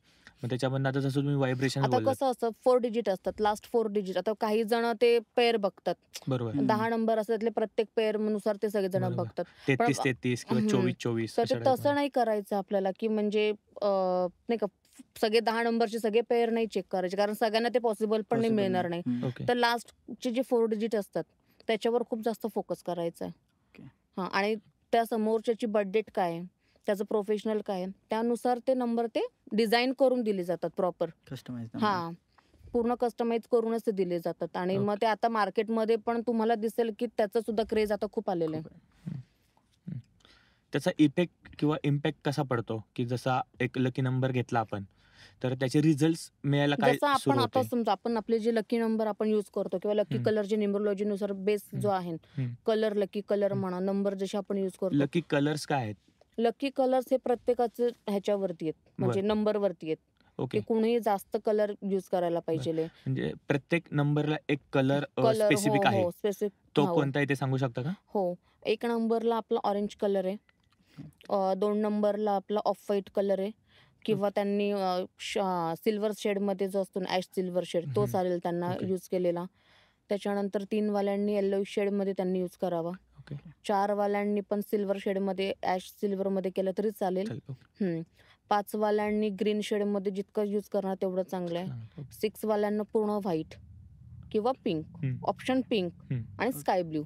मग त्याच्यामधनं आता जसं तुम्ही व्हायब्रेशन आता बोललात. कसं असतं 4 डिजिट असतात, लास्ट 4 डिजिट. आता काही जण ते पेअर बघतात. बरोबर. 10 नंबर असतात, त्यातले प्रत्येक पेअरनुसार ते सगळेजण बरोबर. बघतात. पण 33-33 किंवा 24-24 तर ते अशा तसं टाईपमध्ये. नाही करायचं आपल्याला, की म्हणजे नाही का सगळे 10 नंबरचे सगळे पेअर नाही चेक करायचे, कारण सगळ्यांना ते पॉसिबल पण नाही मिळणार नाही. ओके. तर लास्टचे जे 4 डिजिट असतात त्याच्यावर खूप जास्त फोकस करायचा आहे. ओके. हां, आणि त्या समोरच्याची बर्थ डेट काय आहे, त्याचं प्रोफेशनल काय आहे, त्यानुसार ते नंबर ते डिझाइन करून दिले जातात प्रॉपर. कस्टमाइज हां, पूर्ण कस्टमाइज करूनच ते दिले जातात. आणि मग ते आता मार्केटमध्ये पण तुम्हाला दिसेल, की त्याचं सुद्धा क्रेज आता खूप आलेलं आहे. हं. त्याचा इफेक्ट किंवा इम्पॅक्ट कसा पडतो, की जसा एक लकी नंबर घेतला आपण, तर त्याचे रिझल्ट्स मिळायला काय जसं आपण सुरू आता होते? समजा आपण आपले जे लकी नंबर आपण यूज करतो किंवा लकी हं. कलर जे न्यूमरोलॉजीनुसार बेस जो आहे, हं. कलर लकी कलर म्हणा, नंबर जसे आपण यूज करतो. लकी कलर्स काय आहेत? लकी कलर्स हे प्रत्येकाचे ह्याच्यावरती आहेत, म्हणजे नंबरवरती आहेत, ओके. की कुणीही जास्त कलर यूज करायला पाहिजे. म्हणजे प्रत्येक नंबरला एक कलर कलर स्पेसिफिक आहे. स्पेसिफिक. तो कोणता आहे ते सांगू शकता का? हो, 1 नंबरला आपला ऑरेंज कलर आहे. 2 नंबरला आपला ऑफ व्हाईट कलर आहे, किंवा त्यांनी सिल्वर शेडमध्ये जो असतो ना, ॲश सिल्वर शेड, तो चालेल त्यांना ओके. यूज केलेला. त्याच्यानंतर 3 वाल्यांनी येलोइश शेडमध्ये त्यांनी यूज करावा. ओके. 4 वाल्यांनी पण सिल्वर शेडमध्ये, ॲश सिल्वरमध्ये केलं तरी चालेल. ओके. 5 वाल्यांनी ग्रीन शेडमध्ये जितकं यूज करणार तेवढं चांगलं आहे. 6 वाल्यांना पूर्ण व्हाईट किंवा पिंक, ऑप्शन पिंक आणि स्काय ब्ल्यू.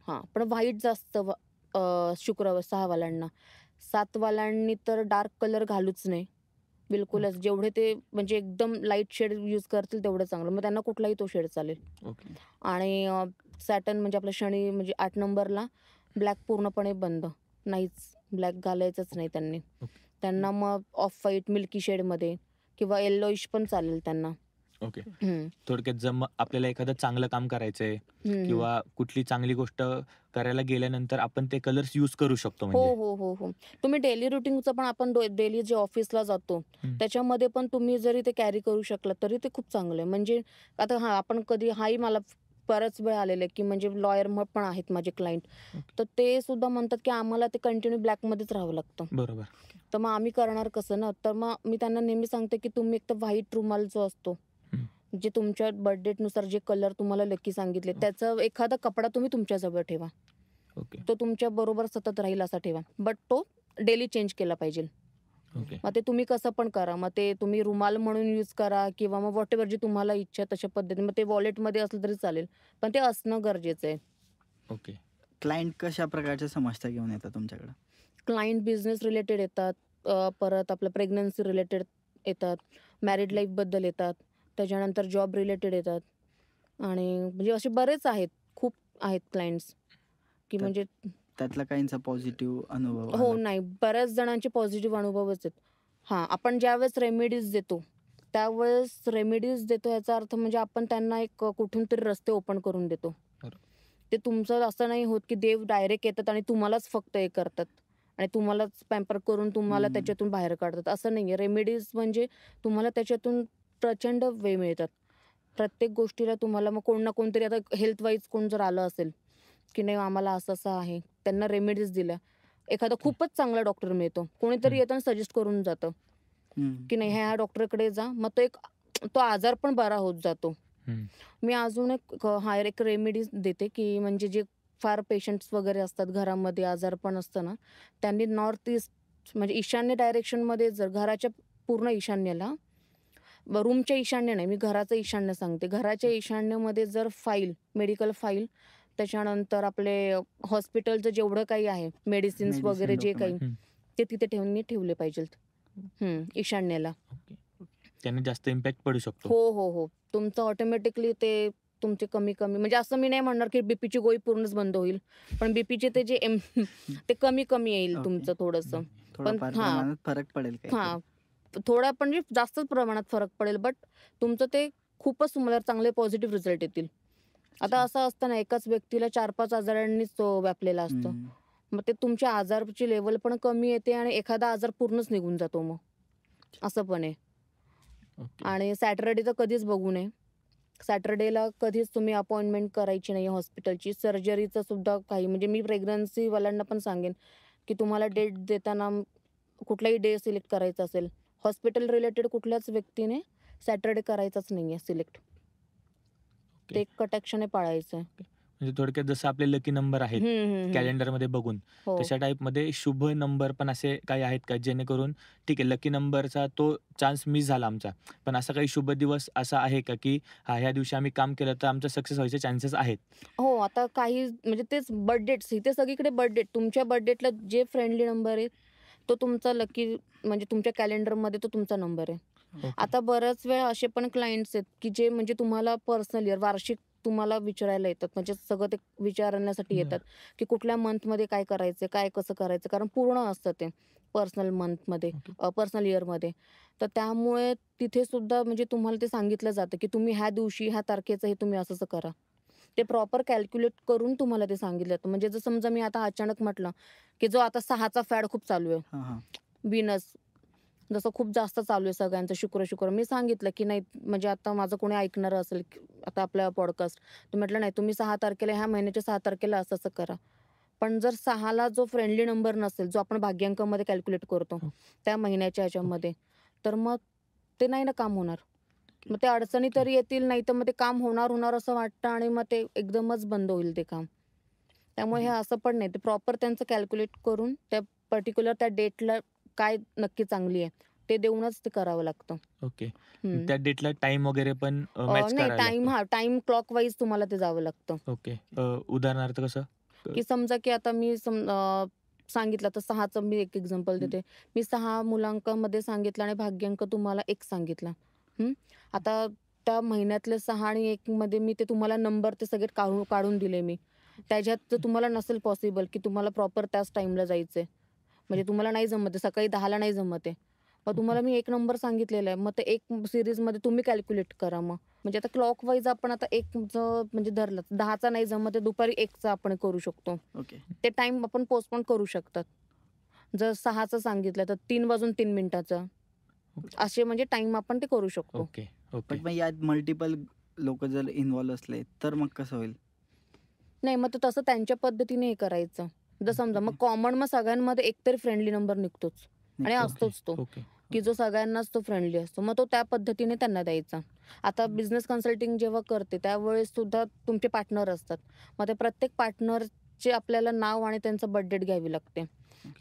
हां, पण व्हाईट जास्त शुक्रवार 6 वाल्यांना. 7 वाल्यांनी तर डार्क कलर घालूच नाही बिलकुलच. जेवढे ते म्हणजे एकदम लाईट शेड यूज करतील तेवढं चांगलं. मग त्यांना कुठलाही तो शेड चालेल. ओके. आणि सॅटर्न म्हणजे आपला शनी म्हणजे 8 नंबरला ब्लॅक पूर्णपणे बंद. नाहीच, ब्लॅक घालायचंच नाही त्यांनी. त्यांना मग ऑफ व्हाईट मिल्की शेडमध्ये किंवा येल्लोइश पण चालेल त्यांना. ओके. थोडक्यात जर आपल्याला एखादं चांगलं काम करायचंय किंवा कुठली चांगली गोष्ट करायला गेल्यानंतर आपण ते कलर्स यूज करू शकतो हो म्हणजे. हो हो हो तुम्ही डेली रुटीनचं पण आपण डेली जे ऑफिसला जातो त्याच्यामध्ये पण तुम्ही जरी ते कॅरी करू शकलात तरी ते खूप चांगलं आहे. म्हणजे आता आपण कधी हाही मला बऱ्याच वेळ आलेलं आहे की म्हणजे लॉयर पण आहेत माझे क्लायंट, तर ते सुद्धा म्हणतात की आम्हाला ते कंटिन्यू ब्लॅकमध्येच राहावं लागतं. बरोबर. तर मग आम्ही करणार कसं ना, तर मग मी त्यांना नेहमी सांगते की तुम्ही एक तर व्हाईट रुमाल जो असतो, जे तुमच्या बर्थडेनुसार जे कलर तुम्हाला लकी सांगितले त्याचा एखादा कपडा तुम्ही तुमच्याजवळ ठेवा. ओके. तो तुमच्या बरोबर सतत राहील असा ठेवा, बट तो डेली चेंज केला पाहिजे. ओके. मग ते तुम्ही कसं पण करा, मग ते तुम्ही रुमाल म्हणून यूज करा किंवा मग व्हॉटएव्हर जी तुम्हाला इच्छा तशा पद्धतीने, मग ते वॉलेटमध्ये असलं तरी चालेल, पण ते असणं गरजेचं आहे. ओके. क्लायंट कशा प्रकारच्या समस्या घेऊन येतात तुमच्याकडे? क्लायंट बिझनेस रिलेटेड येतात, परत आपलं प्रेग्नन्सी रिलेटेड येतात, मॅरिड लाईफबद्दल येतात, त्याच्यानंतर जॉब रिलेटेड येतात, आणि म्हणजे असे बरेच आहेत, खूप आहेत क्लायंट्स की म्हणजे त्यातला काहींचा पॉझिटिव्ह अनुभव हो, आला? नाही, बऱ्याच जणांचे पॉझिटिव्ह अनुभवच आहेत. हां, आपण ज्यावेळेस रेमेडीज देतो, त्यावेळेस रेमेडीज देतो याचा अर्थ म्हणजे आपण त्यांना एक कुठून तरी रस्ते ओपन करून देतो. बरोबर. ते तुमचं असं नाही होत की देव डायरेक्ट येतात आणि तुम्हालाच फक्त हे करतात आणि तुम्हालाच पॅम्पर करून तुम्हाला त्याच्यातून बाहेर काढतात, असं नाही आहे. रेमेडीज म्हणजे तुम्हाला त्याच्यातून प्रचंड वे मिळतात. प्रत्येक गोष्टीला तुम्हाला मग कोण ना कोणतरी, आता हेल्थ वाईज कोण जर आलं असेल की नाही आम्हाला असं आहे, त्यांना रेमेडीज दिल्या, एखादा खूपच चांगला डॉक्टर मिळतो, कोणीतरी येताना सजेस्ट करून जातं की नाही ह्या डॉक्टरकडे जा, मग तो आजार पण बरा होत जातो. मी अजून एक रेमेडीज देते की म्हणजे जे फार पेशंट्स वगैरे असतात घरामध्ये, आजार पण असतं ना, त्यांनी नॉर्थ ईस्ट म्हणजे ईशान्य डायरेक्शनमध्ये, जर घराच्या पूर्ण ईशान्येला, रूमच्या ईशान्य नाही, मी घराचं ईशान्य सांगते, घराच्या ईशान्येमध्ये जर मेडिकल फाईल त्याच्यानंतर आपले हॉस्पिटलचं जेवढं काही आहे मेडिसिन्स Medicine, वगैरे जे काही हम्म. ते तिथे ठेवले पाहिजेत ईशान्येला. ओके. त्याने जास्त इम्पॅक्ट पडू शकतो. हो. तुमचं ऑटोमॅटिकली ते तुमचे कमी म्हणजे असं मी नाही म्हणणार की बीपीची गोळी पूर्णच बंद होईल, पण बीपीचे ते जे ते कमी येईल ओके. तुमचं थोडंसं. थोडाफार हां. प्रमाणात फरक पडेल काहीतरी. हां, थोडा म्हणजे जास्तच प्रमाणात फरक पडेल, बट तुमचं ते खूपच तुम्हाला चांगले पॉझिटिव्ह रिझल्ट येतील. आता असं असतं ना, एकाच व्यक्तीला 4-5 आजारांनीच तो व्यापलेला असतो. हम्म. मग ते तुमच्या आजारची लेवल पण कमी येते आणि एखादा आजार पूर्णच निघून जातो मग. असं पण आहे. ओके. आणि सॅटर्डे तर कधीच बघू नये. सॅटर्डेला कधीच तुम्ही अपॉइंटमेंट करायची नाही हॉस्पिटलची. सर्जरीचं सुद्धा काही म्हणजे मी प्रेग्नन्सीवाल्यांना पण सांगेन की तुम्हाला डेट देताना कुठलाही डे सिलेक्ट करायचा असेल, हॉस्पिटल रिलेटेड कुठल्याच व्यक्तीने सॅटर्डे करायचाच नाही आहे सिलेक्ट. ते एक कटाक्षाने पाळायचं आहे. म्हणजे थोडक्यात जसं आपले लकी नंबर आहेत कॅलेंडरमध्ये बघून, हो. तशा टाईपमध्ये शुभ नंबर पण असे काही आहेत का, जेणेकरून ठीक आहे लकी नंबरचा तो चान्स मिस झाला आमचा, पण असा काही शुभ दिवस असा आहे का की ह्या दिवशी आम्ही काम केलं तर आमचं सक्सेस व्हायचे चान्सेस आहेत? हो, आता काही म्हणजे तेच बर्थडेट्स इथे सगळीकडे बर्थडेट. तुमच्या बर्थडेटला जे फ्रेंडली नंबर आहे, तो तुमचा लकी म्हणजे तुमच्या कॅलेंडरमध्ये तो तुमचा नंबर आहे. ओके. आता बऱ्याच वेळा असे पण क्लायंट्स आहेत की जे म्हणजे तुम्हाला पर्सनल इयर वार्षिक तुम्हाला विचारायला येतात, म्हणजे सगळं ते विचारण्यासाठी येतात की कुठल्या मंथमध्ये काय करायचं, काय कसं करायचं, कारण पूर्ण असतं ते पर्सनल मंथमध्ये, पर्सनल इयरमध्ये. तर त्यामुळे तिथे सुद्धा म्हणजे तुम्हाला ते सांगितलं जातं की तुम्ही ह्या दिवशी ह्या तारखेचं हे तुम्ही असं करा. ते प्रॉपर कॅल्क्युलेट करून तुम्हाला ते सांगितलं जातं. म्हणजे जर समजा मी आता अचानक म्हटलं की जो आता 6चा फॅड खूप चालू आहे, हां. व्हीनस जसं खूप जास्त चालू आहे सगळ्यांचं, शुक्र मी सांगितलं की नाही म्हणजे आता माझं कोणी ऐकणारं असेल आता आपला पॉडकास्ट, तर म्हटलं नाही तुम्ही 6 तारखेला ह्या महिन्याच्या 6 तारखेला असं करा. पण जर 6ला जो फ्रेंडली नंबर नसेल, जो आपण भाग्यांकामध्ये कॅल्क्युलेट करतो त्या महिन्याच्या ह्याच्यामध्ये, तर मग ते नाही ना काम होणार. मग ते अडचणी तरी येतील, नाही तर मग ते काम होणार असं वाटतं आणि मग ते एकदमच बंद होईल ते काम. त्यामुळे हे असं पण नाही, ते प्रॉपर त्यांचं कॅल्क्युलेट करून त्या पर्टिक्युलर त्या डेटला काय नक्की चांगली आहे ते देऊनच ते करावं लागतं. ओके. त्या डेटला टाइम वगैरे पण मॅच नाही, करायला लागतो. टाइम क्लॉक वाईज तुम्हाला ते जावं लागतं. ओके. उदाहरणार्थ कसं? की समजा की आता मी सांगितलं तर 6चं मी एक एक्झाम्पल देते. मी 6 मुलांकामध्ये सांगितलं आणि भाग्यांक तुम्हाला 1 सांगितला. आता त्या महिन्यातले 6 आणि 1 मध्ये मी ते तुम्हाला नंबर ते सगळे काढून दिले मी. त्याच्यात जर तुम्हाला नसेल पॉसिबल की तुम्हाला प्रॉपर त्याच टाईमला जायचंय, म्हणजे तुम्हाला नाही जमत आहे, सकाळी 10ला नाही जमत आहे. मग तुम्हाला मी 1 नंबर सांगितलेला आहे. मग ते 1 सीरीजमध्ये तुम्ही कॅल्क्युलेट करा मग. म्हणजे आता क्लॉकवाईज आपण आता 1 म्हणजे धरलं 10चा नाही जमत आहे, दुपारी 1चा आपण करू शकतो. ओके. ते टाइम आपण पोस्टपोन करू शकतात. जर 6चं सांगितलं तर 3 वाजून 3 मिनिटाचं. असे म्हणजे टाइम आपण ते करू शकतो. ओके. पण मग यात मल्टिपल लोक जर इन्व्हॉल्व असले तर मग कसं होईल? नाही, मग ते तसं त्यांच्या पद्धतीने हे करायचं. जर समजा मग कॉमन मग सगळ्यांमध्ये एकतरी फ्रेंडली नंबर निघतोच आणि असतोच तो, ओके. की जो सगळ्यांनाच तो फ्रेंडली असतो. मग तो त्या पद्धतीने त्यांना द्यायचा. आता बिझनेस कन्सल्टिंग जेव्हा करते त्यावेळेस सुद्धा तुमचे पार्टनर असतात. मग ते प्रत्येक पार्टनरचे आपल्याला नाव आणि त्यांचं बर्थ डेट घ्यावी लागते.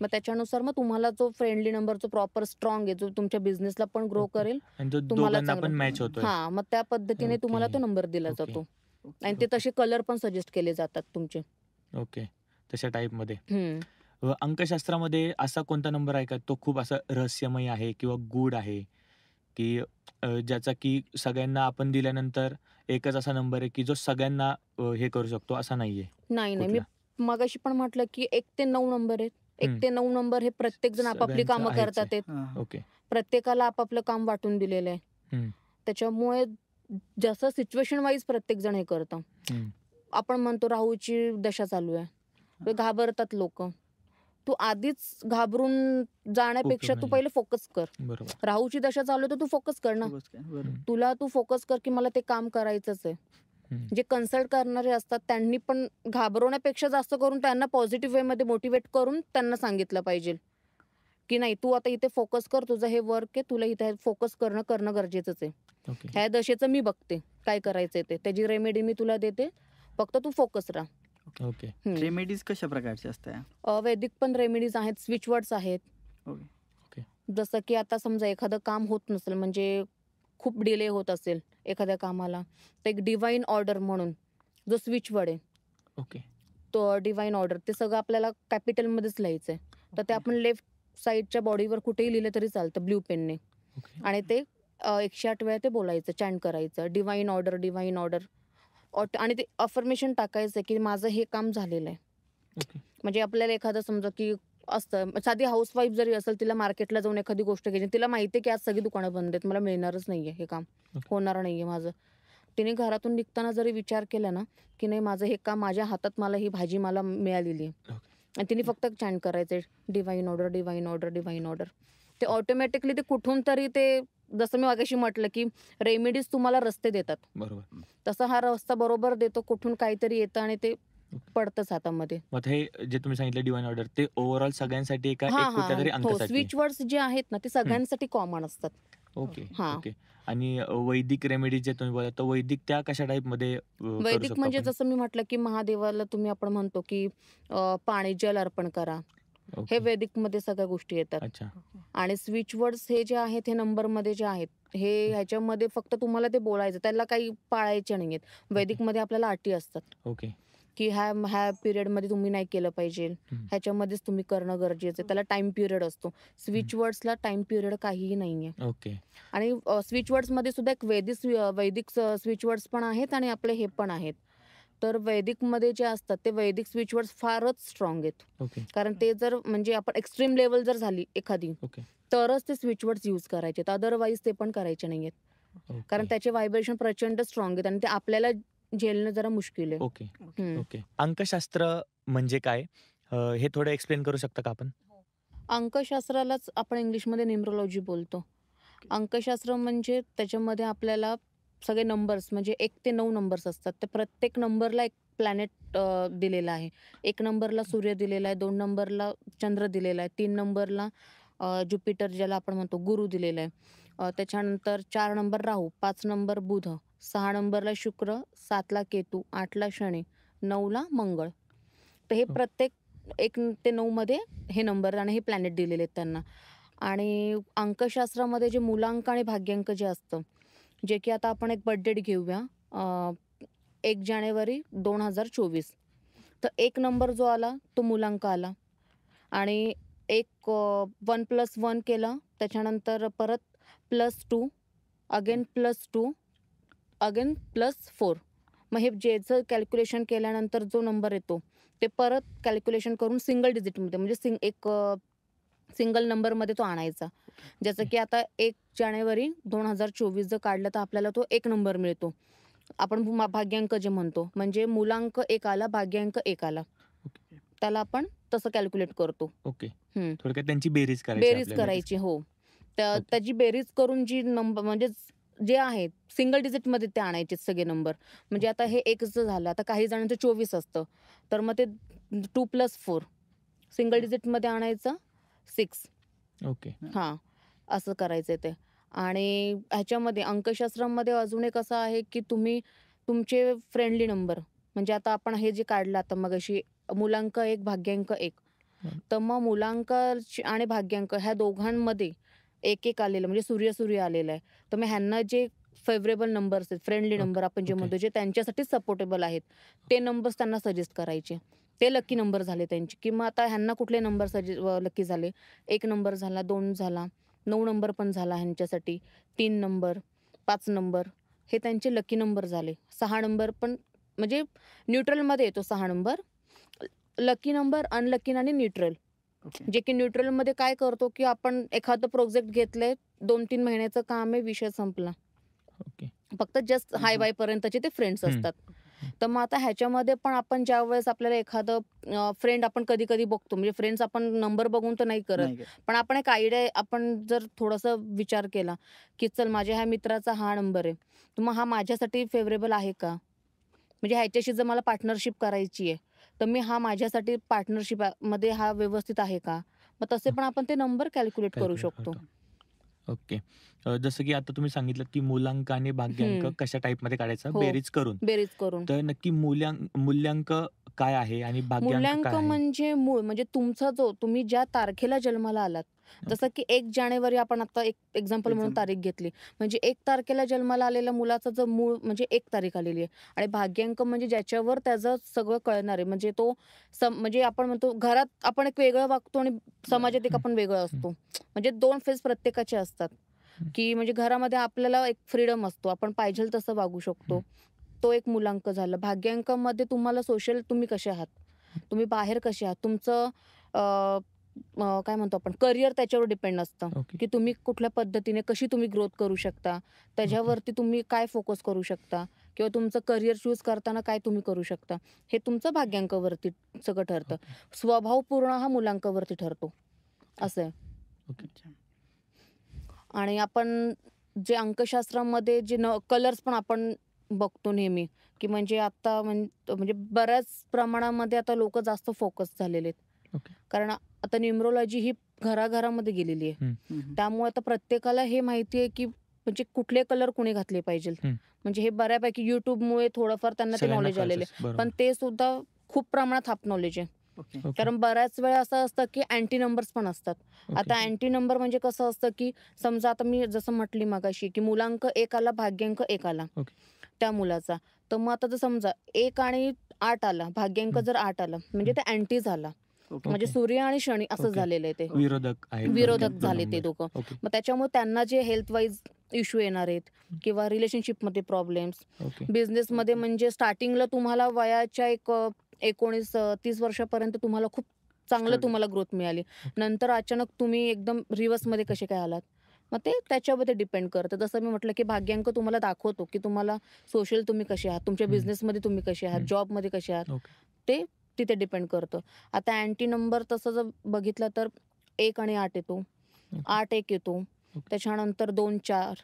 मग त्याच्यानुसार मग तुम्हाला जो फ्रेंडली नंबर जो प्रॉपर स्ट्रॉंग आहे, जो तुमच्या बिझनेसला पण ग्रो करेल, आणि तो तुम्हाला दोघांना पण चांगलं मॅच होतोय. हां, मग त्या पद्धतीने तुम्हाला तो नंबर दिला ओके. जातो. आणि ते तसे कलर पण सजेस्ट केले जातात तुमचे. ओके. तशा टाईपमध्ये. हं. अंकशास्त्रामध्ये असा कोणता नंबर आहे का तो खूप असा रहस्यमय आहे किंवा गूढ आहे, की ज्याचा की सगळ्यांना आपण दिल्यानंतर एकच असा नंबर आहे की जो सगळ्यांना हे करू शकतो असा नाहीये? नाही, मी कुठला? मगाशी पण म्हटलं की 1 ते 9 नंबर आहेत. 1 ते 9 नंबर हे प्रत्येक जण आपापली सगळ्यांचं कामं आहेच करतात आहे. आहेत. ओके. प्रत्येकाला आपापलं काम वाटून दिलेलं आहे. हं. त्याच्यामुळे जसं सिच्युएशन वाईज प्रत्येक जण हे करतं. हं. आपण म्हणतो राहूची दशा चालू आहे, तर घाबरतात लोक. तू आधीच घाबरून जाण्यापेक्षा उपयोग तू नाही. पहिले फोकस कर. बरोबर. राहूची दशा चालू आहे तर तू फोकस कर ना. बरोबर. तुला तू फोकस कर की मला ते काम करायचंच आहे. हं. जे कन्सल्ट करणारे असतात त्यांनी पण घाबरवण्यापेक्षा जास्त करून त्यांना पॉझिटिव्ह वेमध्ये मोटिवेट करून त्यांना सांगितलं पाहिजे की नाही तू आता इथे फोकस कर, तुझं हे वर्क आहे, तुला इथे फोकस करणं गरजेचंच आहे. ओके. ह्या दशेचं मी बघते काय करायचंय ते, त्याची रेमेडी मी तुला देते, फक्त तू फोकस राहा. ओके. रेमेडीज कशा प्रकारच्या असतात? वैदिक पण रेमेडीज आहेत, स्विच वर्ड्स आहेत. ओके. जसं की आता समजा एखादं काम होत नसेल, म्हणजे खूप डिले होत असेल एखाद्या कामाला, तर एक डिवाइन ऑर्डर म्हणून जो स्विच वर्ड आहे ओके. तो डिवाइन ऑर्डर ते सगळं आपल्याला कॅपिटलमध्येच लिहायचं आहे. तर ते आपण लेफ्ट साईडच्या बॉडीवर कुठेही लिहिलं तरी चालतं ब्ल्यू पेनने. ओके. आणि ते 108 वेळा ते बोलायचं, चॅन्ट करायचं, डिवाइन ऑर्डर, डिवाइन ऑर्डर. आणि ते अफर्मेशन टाकायचं की माझं हे काम झालेलं आहे. ओके. म्हणजे आपल्याला एखादं समजा की असतं, साधी हाऊसवाईफ जरी असेल, तिला मार्केटला जाऊन एखादी गोष्ट घ्यायची, तिला माहिती आहे की आज सगळी दुकानं बंद आहेत, मला मिळणारच नाहीये हे काम, ओके. होणार नाहीये माझं. तिने घरातून निघताना जरी विचार केला ना की नाही, माझं हे काम, माझ्या हातात मला ही भाजी मला मिळालेली आहे, ओके. आणि तिने फक्त चॅन्ट करायचे divine order, divine order, divine order. ते ऑटोमॅटिकली ते कुठून तरी ते, जसं मी मागाशी म्हटलं की रेमेडीज तुम्हाला रस्ते देतात, बरोबर. तसा हा रस्ता बरोबर देतो. कुठून काहीतरी येतं आणि ते पडतंच हातामध्ये. मग हे जे तुम्ही सांगितलं डिवाइन ऑर्डर, ते ओव्हरऑल सगळ्यांसाठी आहे का हा एक कुठल्या तरी हा हो, अंकासाठी? स्विच वर्ड्स जे आहेत ना ते सगळ्यांसाठी कॉमन असतात. ओके. हा. ओके. आणि वैदिक रेमेडीज जे तुम्ही बोलला, तर वैदिक त्या कशा टाईप मध्ये करू वैदिक शकतो म्हणजे आपण? जसं मी म्हटलं की महादेवाला तुम्ही आपण म्हणतो की पाणी, जल अर्पण करा, हे ओके. वैदिक मध्ये सगळ्या गोष्टी येतात. अच्छा. आणि स्विच वर्ड्स हे जे आहेत, हे नंबर मध्ये जे आहेत, हे ह्याच्यामध्ये फक्त तुम्हाला ते बोलायचं, त्याला काही पाळायचे नाहीयेत. वैदिक मध्ये आपल्याला अटी असतात ओके. की ह्या पिरियड मध्ये तुम्ही नाही केलं पाहिजे, हम्म. ह्याच्यामध्येच तुम्ही करणं गरजेचं आहे. त्याला टाइम पिरियड असतो. स्विच वर्ड्सला टाइम पिरियड काहीही नाहीये. ओके. आणि स्विच वर्ड्स मध्ये सुद्धा एक वैदिक स्विच वर्ड्स पण आहेत आणि आपले हे पण आहेत. तर वैदिक मध्ये जे असतात ते वैदिक स्विच वर्ड्स फारच स्ट्रॉंग आहेत. ओके. कारण ते जर म्हणजे आपण एक्स्ट्रीम लेवल जर झाली एखादी, ओके. तरच ते स्विच वर्ड्स यूज करायचे, अदरवाईज ते पण करायचे नाहीयेत. कारण ओके. त्याचे व्हायब्रेशन प्रचंड स्ट्रॉंग आहेत आणि ते आपल्याला झेलणं जरा मुश्किल आहे. ओके. हम्म. ओके. अंकशास्त्र म्हणजे काय, हे थोडं एक्सप्लेन करू शकता का आपण? अंकशास्त्रालाच आपण इंग्लिशमध्ये न्यूमरोलॉजी बोलतो. अंकशास्त्र म्हणजे त्याच्यामध्ये आपल्याला सगळे नंबर्स, म्हणजे 1 ते 9 नंबर्स असतात. तर प्रत्येक नंबरला एक प्लॅनेट दिलेला आहे. 1 नंबरला सूर्य दिलेला आहे, 2 नंबरला चंद्र दिलेला आहे, 3 नंबरला ज्युपिटर ज्याला आपण म्हणतो गुरु दिलेला आहे. त्याच्यानंतर 4 नंबर राहू, 5 नंबर बुध, 6 नंबरला शुक्र, 7ला केतू, 8ला शनी, 9ला मंगळ. तर हे प्रत्येक 1 ते 9 मध्ये हे नंबर आणि हे प्लॅनेट दिलेले आहेत त्यांना. आणि अंकशास्त्रामध्ये जे मूलांक आणि भाग्यांक जे असतं, जे की आता आपण एक बर्थडेट घेऊया, 1 जानेवारी 2024. तर 1 नंबर जो आला तो मूलांक आला, आणि एक 1+1 केला, त्याच्यानंतर परत +2, अगेन +2, अगेन +4. मग हे ज्याचं कॅल्क्युलेशन केल्यानंतर जो नंबर येतो ते परत कॅल्क्युलेशन करून सिंगल डिजिटमध्ये, म्हणजे एक सिंगल नंबरमध्ये तो आणायचा. जसं की आता 1 जानेवारी 2024 जर काढलं तर आपल्याला तो 1 नंबर मिळतो. आपण भाग्यांक जे म्हणतो, म्हणजे मूलांक 1 आला, भाग्यांक 1 आला, ओके. त्याला आपण तसं कॅल्क्युलेट करतो. ओके. हम्म. थोडक्यात त्यांची बेरीज करायची बेरीज आपल्याला. करायची, हो. ओके. त्याची बेरीज करून जी नंबर, म्हणजे जे आहेत सिंगल डिजिटमध्ये ते आणायचे सगळे नंबर. म्हणजे आता हे 1चं झालं, आता काही जणांचं 24 असतं, तर मग ते 2+4 सिंगल डिजिटमध्ये आणायचं, 6. ओके. हां, असं करायचं ते. आणि ह्याच्यामध्ये अंकशास्त्रामध्ये अजून एक असं आहे की तुम्ही तुमचे फ्रेंडली नंबर, म्हणजे आता आपण हे जे काढलं आता मगाशी मूलांक 1, भाग्यांक 1, तर मग मूलांक आणि भाग्यांक ह्या दोघांमध्ये 1-1 आलेलं, म्हणजे सूर्य आलेलं आहे. तर मग ह्यांना जे फेवरेबल नंबर्स आहेत, फ्रेंडली ओके. नंबर आपण जे ओके. म्हणतो, जे त्यांच्यासाठी सपोर्टेबल आहेत, ते नंबर्स त्यांना सजेस्ट करायचे. ते लकी नंबर झाले त्यांचे. की मग आता ह्यांना कुठले नंबर लकी झाले, 1 नंबर झाला, 2 झाला, 9 नंबर पण झाला ह्यांच्यासाठी, 3 नंबर, 5 नंबर, हे त्यांचे लकी नंबर झाले. 6 नंबर पण, म्हणजे न्यूट्रलमध्ये येतो 6 नंबर. लकी नंबर, अनलकी आणि न्यूट्रल. ओके. जे की न्यूट्रलमध्ये काय करतो की आपण एखादं प्रोजेक्ट घेतलंय, 2-3 महिन्याचं काम आहे, विषय संपला. ओके. फक्त जस्ट हाय बाय पर्यंतचे ते फ्रेंड्स हम्म. असतात. तर मग आता ह्याच्यामध्ये पण आपण ज्यावेळेस आपल्याला एखादं फ्रेंड आपण कधी कधी बघतो, म्हणजे फ्रेंड्स आपण नंबर बघून तर नाही करत, नाही का? पण आपण एक आयडिया, आपण जर थोडंसं विचार केला की चल माझ्या ह्या मित्राचा हा नंबर आहे, तर मग हा माझ्यासाठी फेवरेबल आहे का, म्हणजे ह्याच्याशी जर मला पार्टनरशिप करायची आहे, तर मी हा माझ्यासाठी पार्टनरशिप मध्ये हा व्यवस्थित आहे का. मग तसे पण आपण ते नंबर कॅल्क्युलेट करू Calculate शकतो. करतो. ओके. जसं की आता तुम्ही सांगितलं की मूलांक आणि भाग्यांक हम्म. कशा टाईपमध्ये काढायचा, हो. बेरीज करून. बेरीज करून. तर नक्की मूल्यांक काय आहे आणि भाग्यांक मूल्यांक काय आहे? म्हणजे मूळ, म्हणजे तुमचा जो, तुम्ही ज्या तारखेला जन्माला आलात जसं की 1 जानेवारी आपण आता एक एक्झाम्पल म्हणून तारीख घेतली. म्हणजे 1 तारखेला जन्माला आलेल्या मुलाचा जर मूळ म्हणजे 1 तारीख आलेली आहे आणि भाग्यांक म्हणजे ज्याच्यावर त्याचं सगळं कळणार आहे. म्हणजे तो म्हणजे आपण म्हणतो घरात आपण एक वेगळं वागतो आणि समाजात एक आपण वेगळं असतो. म्हणजे 2 फेज प्रत्येकाचे असतात, की म्हणजे घरामध्ये आपल्याला एक फ्रीडम असतो. आपण पाहिजेल तसं वागू शकतो. तो एक मूलांक झाला. भाग्यांकामध्ये तुम्हाला सोशल तुम्ही कसे आहात? तुम्ही बाहेर कसे आहात? तुमचं काय म्हणतो आपण करिअर त्याच्यावर डिपेंड असतं, ओके. की तुम्ही कुठल्या पद्धतीने कशी तुम्ही ग्रोथ करू शकता. त्याच्यावरती तुम्ही काय फोकस करू शकता किंवा तुमचं करिअर चूज करताना काय तुम्ही करू शकता. हे तुमचं भाग्यांकावरती सगळं ठरतं. स्वभाव पूर्ण हा मूलांकावरती ठरतो. असं आहे. अच्छा. आणि आपण जे अंकशास्त्रामध्ये जे कलर्स पण आपण बघतो नेहमी, की म्हणजे आता म्हणजे बऱ्याच प्रमाणामध्ये आता लोक जास्त फोकस झालेले आहेत. ओके. कारण आता न्यूमरोलॉजी ही घराघरामध्ये गेलेली आहे. त्यामुळे आता प्रत्येकाला हे माहिती आहे, की म्हणजे कुठले कलर कोणी घातले पाहिजे. म्हणजे हे बऱ्यापैकी युट्यूबमुळे थोडंफार त्यांना ते सगळ्यांना नॉलेज आलेले कळतंच. आहे. बरोबर. पण ते सुद्धा खूप प्रमाणात हाफ नॉलेज आहे. ओके. ओके. कारण बऱ्याच वेळा असं असतं, की अँटी नंबर्स पण असतात. ओके. आता अँटी नंबर म्हणजे कसं असतं, की समजा आता मी जसं म्हटली मगाशी, की मूलांक 1 आला, भाग्यांक 1 आला ओके. त्या मुलाचा. तर मग आता जर समजा 1 आणि 8 आला, भाग्यांक जर 8 आला, म्हणजे ते अँटी झाला. ओके. म्हणजे ओके. सूर्य आणि शनी असं ओके. झालेलं आहे ते. विरोधक आहेत. विरोधक दोन झाले ते नंबर. दोघं. ओके. मग त्याच्यामुळे त्यांना जे हेल्थ वाईज इश्यू येणार आहेत किंवा रिलेशनशिपमध्ये प्रॉब्लेम्स, ओके. बिझनेसमध्ये म्हणजे स्टार्टिंगला तुम्हाला वयाच्या एक 19-30 वर्षापर्यंत तुम्हाला खूप चांगलं Struggle. तुम्हाला ग्रोथ मिळाली. नंतर अचानक तुम्ही एकदम रिव्हर्समध्ये कसे काय आलात. मग ते त्याच्यावर डिपेंड करतं. जसं मी म्हटलं, की भाग्यांक तुम्हाला दाखवतो, की तुम्हाला सोशल तुम्ही कसे आहात, तुमच्या बिझनेसमध्ये तुम्ही कसे आहात, जॉबमध्ये कसे आहात. ओके. ते तिथे डिपेंड करतं. आता अँटी नंबर तसं जर बघितलं तर 1 आणि 8 येतो. 8 1 येतो. त्याच्यानंतर 2 4,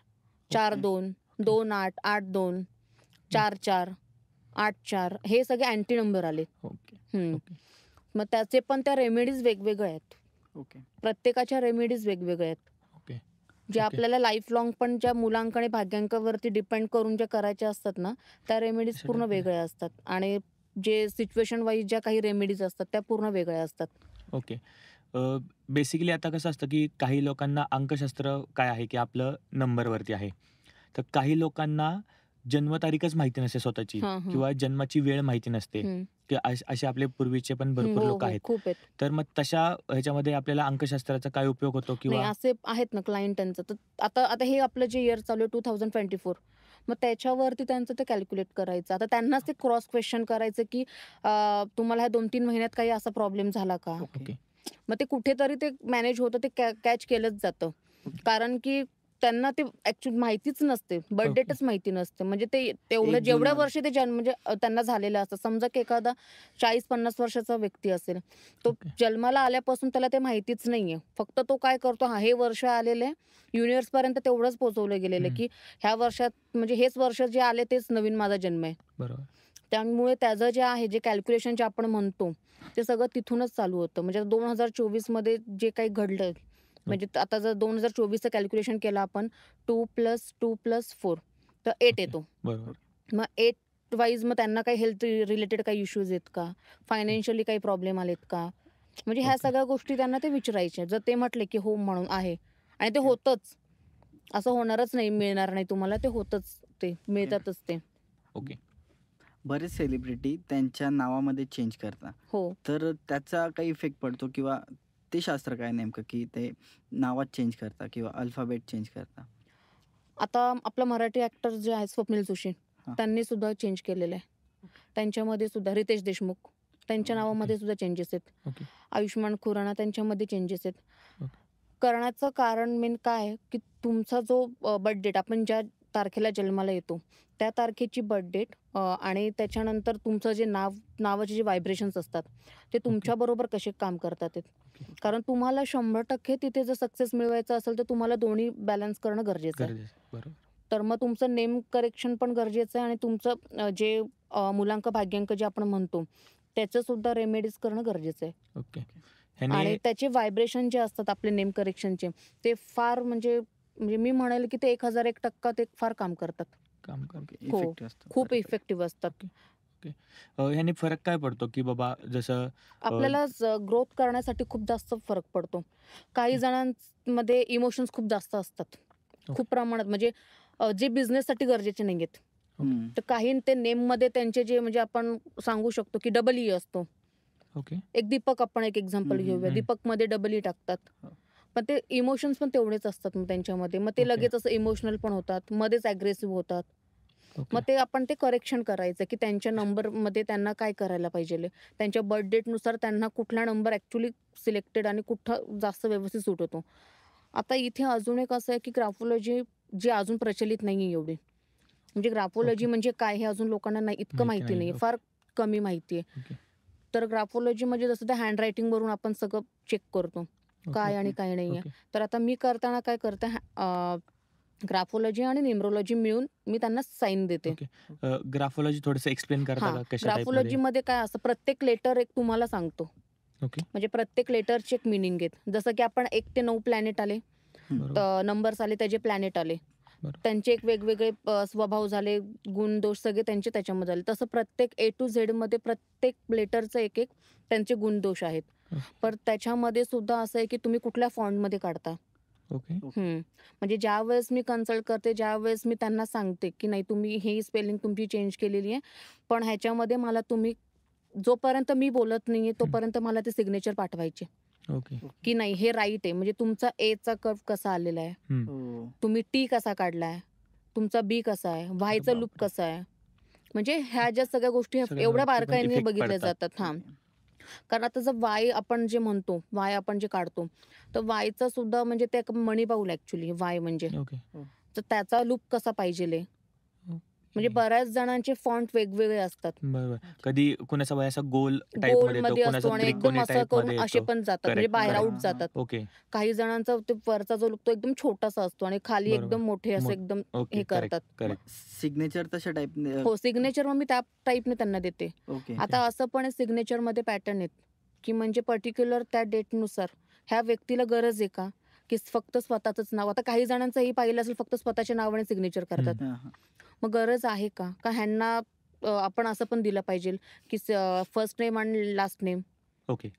4 2, 2 8, 8 2, 4 4, 8 4 हे सगळे अँटी नंबर आले. ओके. ओके. मग त्याचे पण त्या रेमेडीज वेगवेगळ्या आहेत. ओके. प्रत्येकाच्या रेमेडीज वेगवेगळ्या आहेत. ओके. जे ओके. आपल्याला लाईफ लॉंग पण ज्या मुलांक आणि भाग्यांकावरती डिपेंड करून ज्या करायच्या असतात ना, त्या रेमेडीज अशा पूर्ण टाईपमध्ये. वेगळ्या असतात आणि जे सिच्युएशन वाईज ज्या काही रेमेडीज असतात त्या पूर्ण वेगळ्या असतात. ओके. बेसिकली आता कसं असतं, की काही लोकांना अंकशास्त्र काय आहे, की आपलं नंबरवरती आहे. तर काही लोकांना जन्मतारीखच माहिती नसते स्वतःची हां, हां. किंवा जन्माची वेळ माहिती नसते, हं. की असे आपले पूर्वीचे पण भरपूर हो, लोक हो. आहेत. खूप आहेत. तर मग तशा ह्याच्यामध्ये आपल्याला अंकशास्त्राचा काय उपयोग होतो नाही किंवा असे आहेत ना क्लायंट त्यांचं. तर आता आता हे आपलं जे इयर चालू आहे 2024 मग त्याच्यावरती त्यांचं ते कॅल्क्युलेट करायचं. आता त्यांनाच ते क्रॉस क्वेश्चन करायचं, की तुम्हाला ह्या 2-3 महिन्यात काही असा प्रॉब्लेम झाला का? ओके. मग ते कुठेतरी ते मॅनेज होतं, ते कॅच केलंच जातं. कारण की त्यांना ते ॲक्च्युअली माहितीच नसते. Birth okay. डेटच माहिती नसते. म्हणजे ते तेवढं 1 जेवढ्या जूनवाले. वर्षी ते जन्म म्हणजे त्यांना झालेलं असतं. समजा की एखादा 40-50 वर्षाचा व्यक्ती असेल. तो ओके. जन्माला आल्यापासून त्याला ते माहितीच नाहीये. फक्त तो काय करतो, हां, हे वर्ष आलेलं आहे. युनिव्हर्सपर्यंत तेवढंच पोहोचवलं गेलेलं आहे, की ह्या वर्षात म्हणजे हेच वर्ष जे आले तेच नवीन माझा जन्म आहे. बरोबर. त्यामुळे त्याचं जे आहे, जे कॅल्क्युलेशन जे आपण म्हणतो, ते सगळं तिथूनच चालू होतं. म्हणजे 2024 जे काही घडलं, म्हणजे आता जर 2024चं कॅल्क्युलेशन केलं आपण 2 + 2 + 4 तर 8 ओके. येतो. बरोबर. मग 8 वाईज मग त्यांना काही हेल्थ रिलेटेड काही इश्यूज आहेत का? फायनान्शियली काही प्रॉब्लेम आलेत का? म्हणजे ह्या ओके. सगळ्या गोष्टी त्यांना ते विचारायच्या. जर ते म्हटले, की हो म्हणून आहे आणि ते होतंच. असं होणारच नाही, मिळणार नाही तुम्हाला. ते होतंच, ते मिळतातच ते. ओके. बरेच सेलिब्रिटी त्यांच्या नावामध्ये चेंज करतात. हो. तर त्याचा काही इफेक्ट पडतो किंवा ते शास्त्र काय नेमकं, की ते नावात चेंज करता किंवा अल्फाबेट चेंज करता? आता आपला मराठी ॲक्टर जे आहेत स्वप्नील जोशी, हां. त्यांनी सुद्धा चेंज केलेलं आहे. त्यांच्यामध्ये सुद्धा रितेश देशमुख, त्यांच्या ओके. नावामध्ये सुद्धा चेंजेस आहेत. ओके. आयुष्मान खुराना त्यांच्यामध्ये चेंजेस आहेत. ओके. करण्याचं कारण मेन काय आहे, की तुमचा जो बर्थ डेट आपण ज्या तारखेला जन्माला येतो, त्या तारखेची बर्थ डेट आणि त्याच्यानंतर तुमचं जे नावाचे जे व्हायब्रेशन्स असतात, ते तुमच्याबरोबर कसे काम करतात आहेत. ओके. कारण तुम्हाला 100% तिथे जर सक्सेस मिळवायचा असेल, तर तुम्हाला दोन्ही बॅलन्स करणं गरजेचं आहे. गरजेचं. बरोबर. तर मग तुमचं नेम करेक्शन पण गरजेचं आहे आणि तुमचं जे मुलांक भाग्यांक जे आपण म्हणतो, त्याचं सुद्धा रेमेडीज करणं गरजेचं आहे. ओके. आणि ह्याने त्याचे व्हायब्रेशन जे असतात आपले नेम करेक्शनचे, ते फार म्हणजे म्हणजे मी म्हणेल की ते 1001% ते फार काम करतात. काम करतो. ओके. हो. इफेक्टिव्ह असतं. खूप बरोबर. इफेक्टिव्ह असतात. ह्याने फरक काय पडतो, की बाबा जसं आपल्याला ग्रोथ करण्यासाठी खूप जास्त फरक पडतो. काही जणांमध्ये इमोशन्स खूप जास्त असतात. खूप प्रमाणात म्हणजे जे बिझनेससाठी गरजेचे नाहीयेत. हं. तर काही ते नेममध्ये त्यांचे जे म्हणजे आपण सांगू शकतो, की डबल ई असतो. ओके. एक दीपक आपण एक एक्झाम्पल हं, हं, घेऊया. हं. दीपकमध्ये डबल ई टाकतात. हो. पण ते इमोशन्स पण तेवढेच असतात मग त्यांच्यामध्ये. मग ते ओके. लगेच असं इमोशनल पण होतात. मध्येच अग्रेसिव्ह होतात. ओके. मग ते आपण ते करेक्शन करायचं, की त्यांच्या नंबरमध्ये त्यांना काय करायला पाहिजेल. त्यांच्या बर्थ डेटनुसार त्यांना कुठला नंबर ॲक्चुअली सिलेक्टेड आणि कुठं जास्त व्यवस्थित सूट होतो. आता इथे अजून एक असं आहे, की ग्राफोलॉजी जी अजून प्रचलित नाही आहे एवढी. म्हणजे ग्राफोलॉजी ओके. म्हणजे काय हे अजून लोकांना नाही इतकं माहिती माहिती नाही. नाही. फार कमी माहिती आहे. ओके. तर ग्राफोलॉजी म्हणजे जसं त्या हँडरायटिंगवरून आपण सगळं चेक करतो. ओके. काय आणि काय नाही आहे. ओके. तर आता मी करताना काय करते ग्राफोलॉजी आणि न्यूमरोलॉजी मिळून मी त्यांना साईन देते. ओके. ग्राफोलॉजी थोडंसं एक्सप्लेन करता हां, का कशा टाईपमध्ये? ग्राफोलॉजीमध्ये काय असतं प्रत्येक लेटर एक तुम्हाला सांगतो. ओके. म्हणजे प्रत्येक लेटरचे एक मीनिंग आहेत. जसं की आपण 1 ते 9 प्लॅनेट आले, बरोबर. नंबर्स आले त्याचे प्लॅनेट आले. बरोबर. त्यांचे एक वेगवेगळे स्वभाव झाले, गुण दोष सगळे त्यांचे त्याच्यामध्ये आले. तसं प्रत्येक ए टू झेडमध्ये प्रत्येक लेटरचं एक त्यांचे गुण दोष आहेत. ओके. पण त्याच्यामध्ये सुद्धा असं आहे की तुम्ही कुठल्या फॉन्टमध्ये काढता. ओके. म्हणजे ज्यावेळेस मी कन्सल्ट करते, ज्यावेळेस मी त्यांना सांगते, की नाही तुम्ही ही स्पेलिंग तुमची चेंज केलेली आहे. पण ह्याच्यामध्ये मला तुम्ही जोपर्यंत मी बोलत नाहीये, तोपर्यंत मला ते सिग्नेचर पाठवायचे, ओके. की नाही हे राईट आहे. म्हणजे तुमचा एचा कर्व कसा आलेला आहे, हो. तुम्ही टी कसा काढलाय, तुमचा बी कसा आहे, व्हायचा लूप बापरे! कसा आहे. म्हणजे ह्या ज्या सगळ्या गोष्टी ह्या सगळ्या एवढ्या गोष्टी पण बारकाईने इफेक्ट बघितल्या पडतात. जातात. हां. कारण आता जर वाय आपण जे म्हणतो, वाय आपण जे काढतो, तर वायचा सुद्धा म्हणजे ते एक मणी बाऊल ॲक्चुअली वाय म्हणजे. ओके. तर त्याचा लूप कसा पाहिजेल म्हणजे ओके. बऱ्याच जणांचे फॉन्ट वेगवेगळे असतात. बरोबर. कधी कुणाचा वय असा गोल टाईपमध्ये येतो, गोलमध्ये कुणाचा असतो आणि एकदम त्रिकोणी असं करून टाईपमध्ये असे येतो. पण जातात म्हणजे करेक्ट, बाहेर करेक्ट. आउट जातात. ओके. काही जणांचा ते वरचा जो लूक तो एकदम छोटासा असतो आणि खाली बरोबर. एकदम मोठे असे मोठ एकदम ओके. हे करेक्ट, करतात. करेक्ट. सिग्नेचर तशा टाईपने हो, सिग्नेचर मग मी त्या टाईपने त्यांना देते. ओके. आता असं पण आहे सिग्नेचरमध्ये पॅटर्न आहेत, की म्हणजे पर्टिक्युलर त्या डेटनुसार ह्या व्यक्तीला गरज आहे का, की फक्त स्वतःचंच नाव. आता काही जणांचंही पाहिलं असेल फक्त स्वतःच्या नावाने सिग्नेचर करतात. हां, हां. मग गरज आहे का? का ह्यांना आपण असं पण दिलं पाहिजे, की फर्स्ट नेम आणि लास्ट नेम ओके.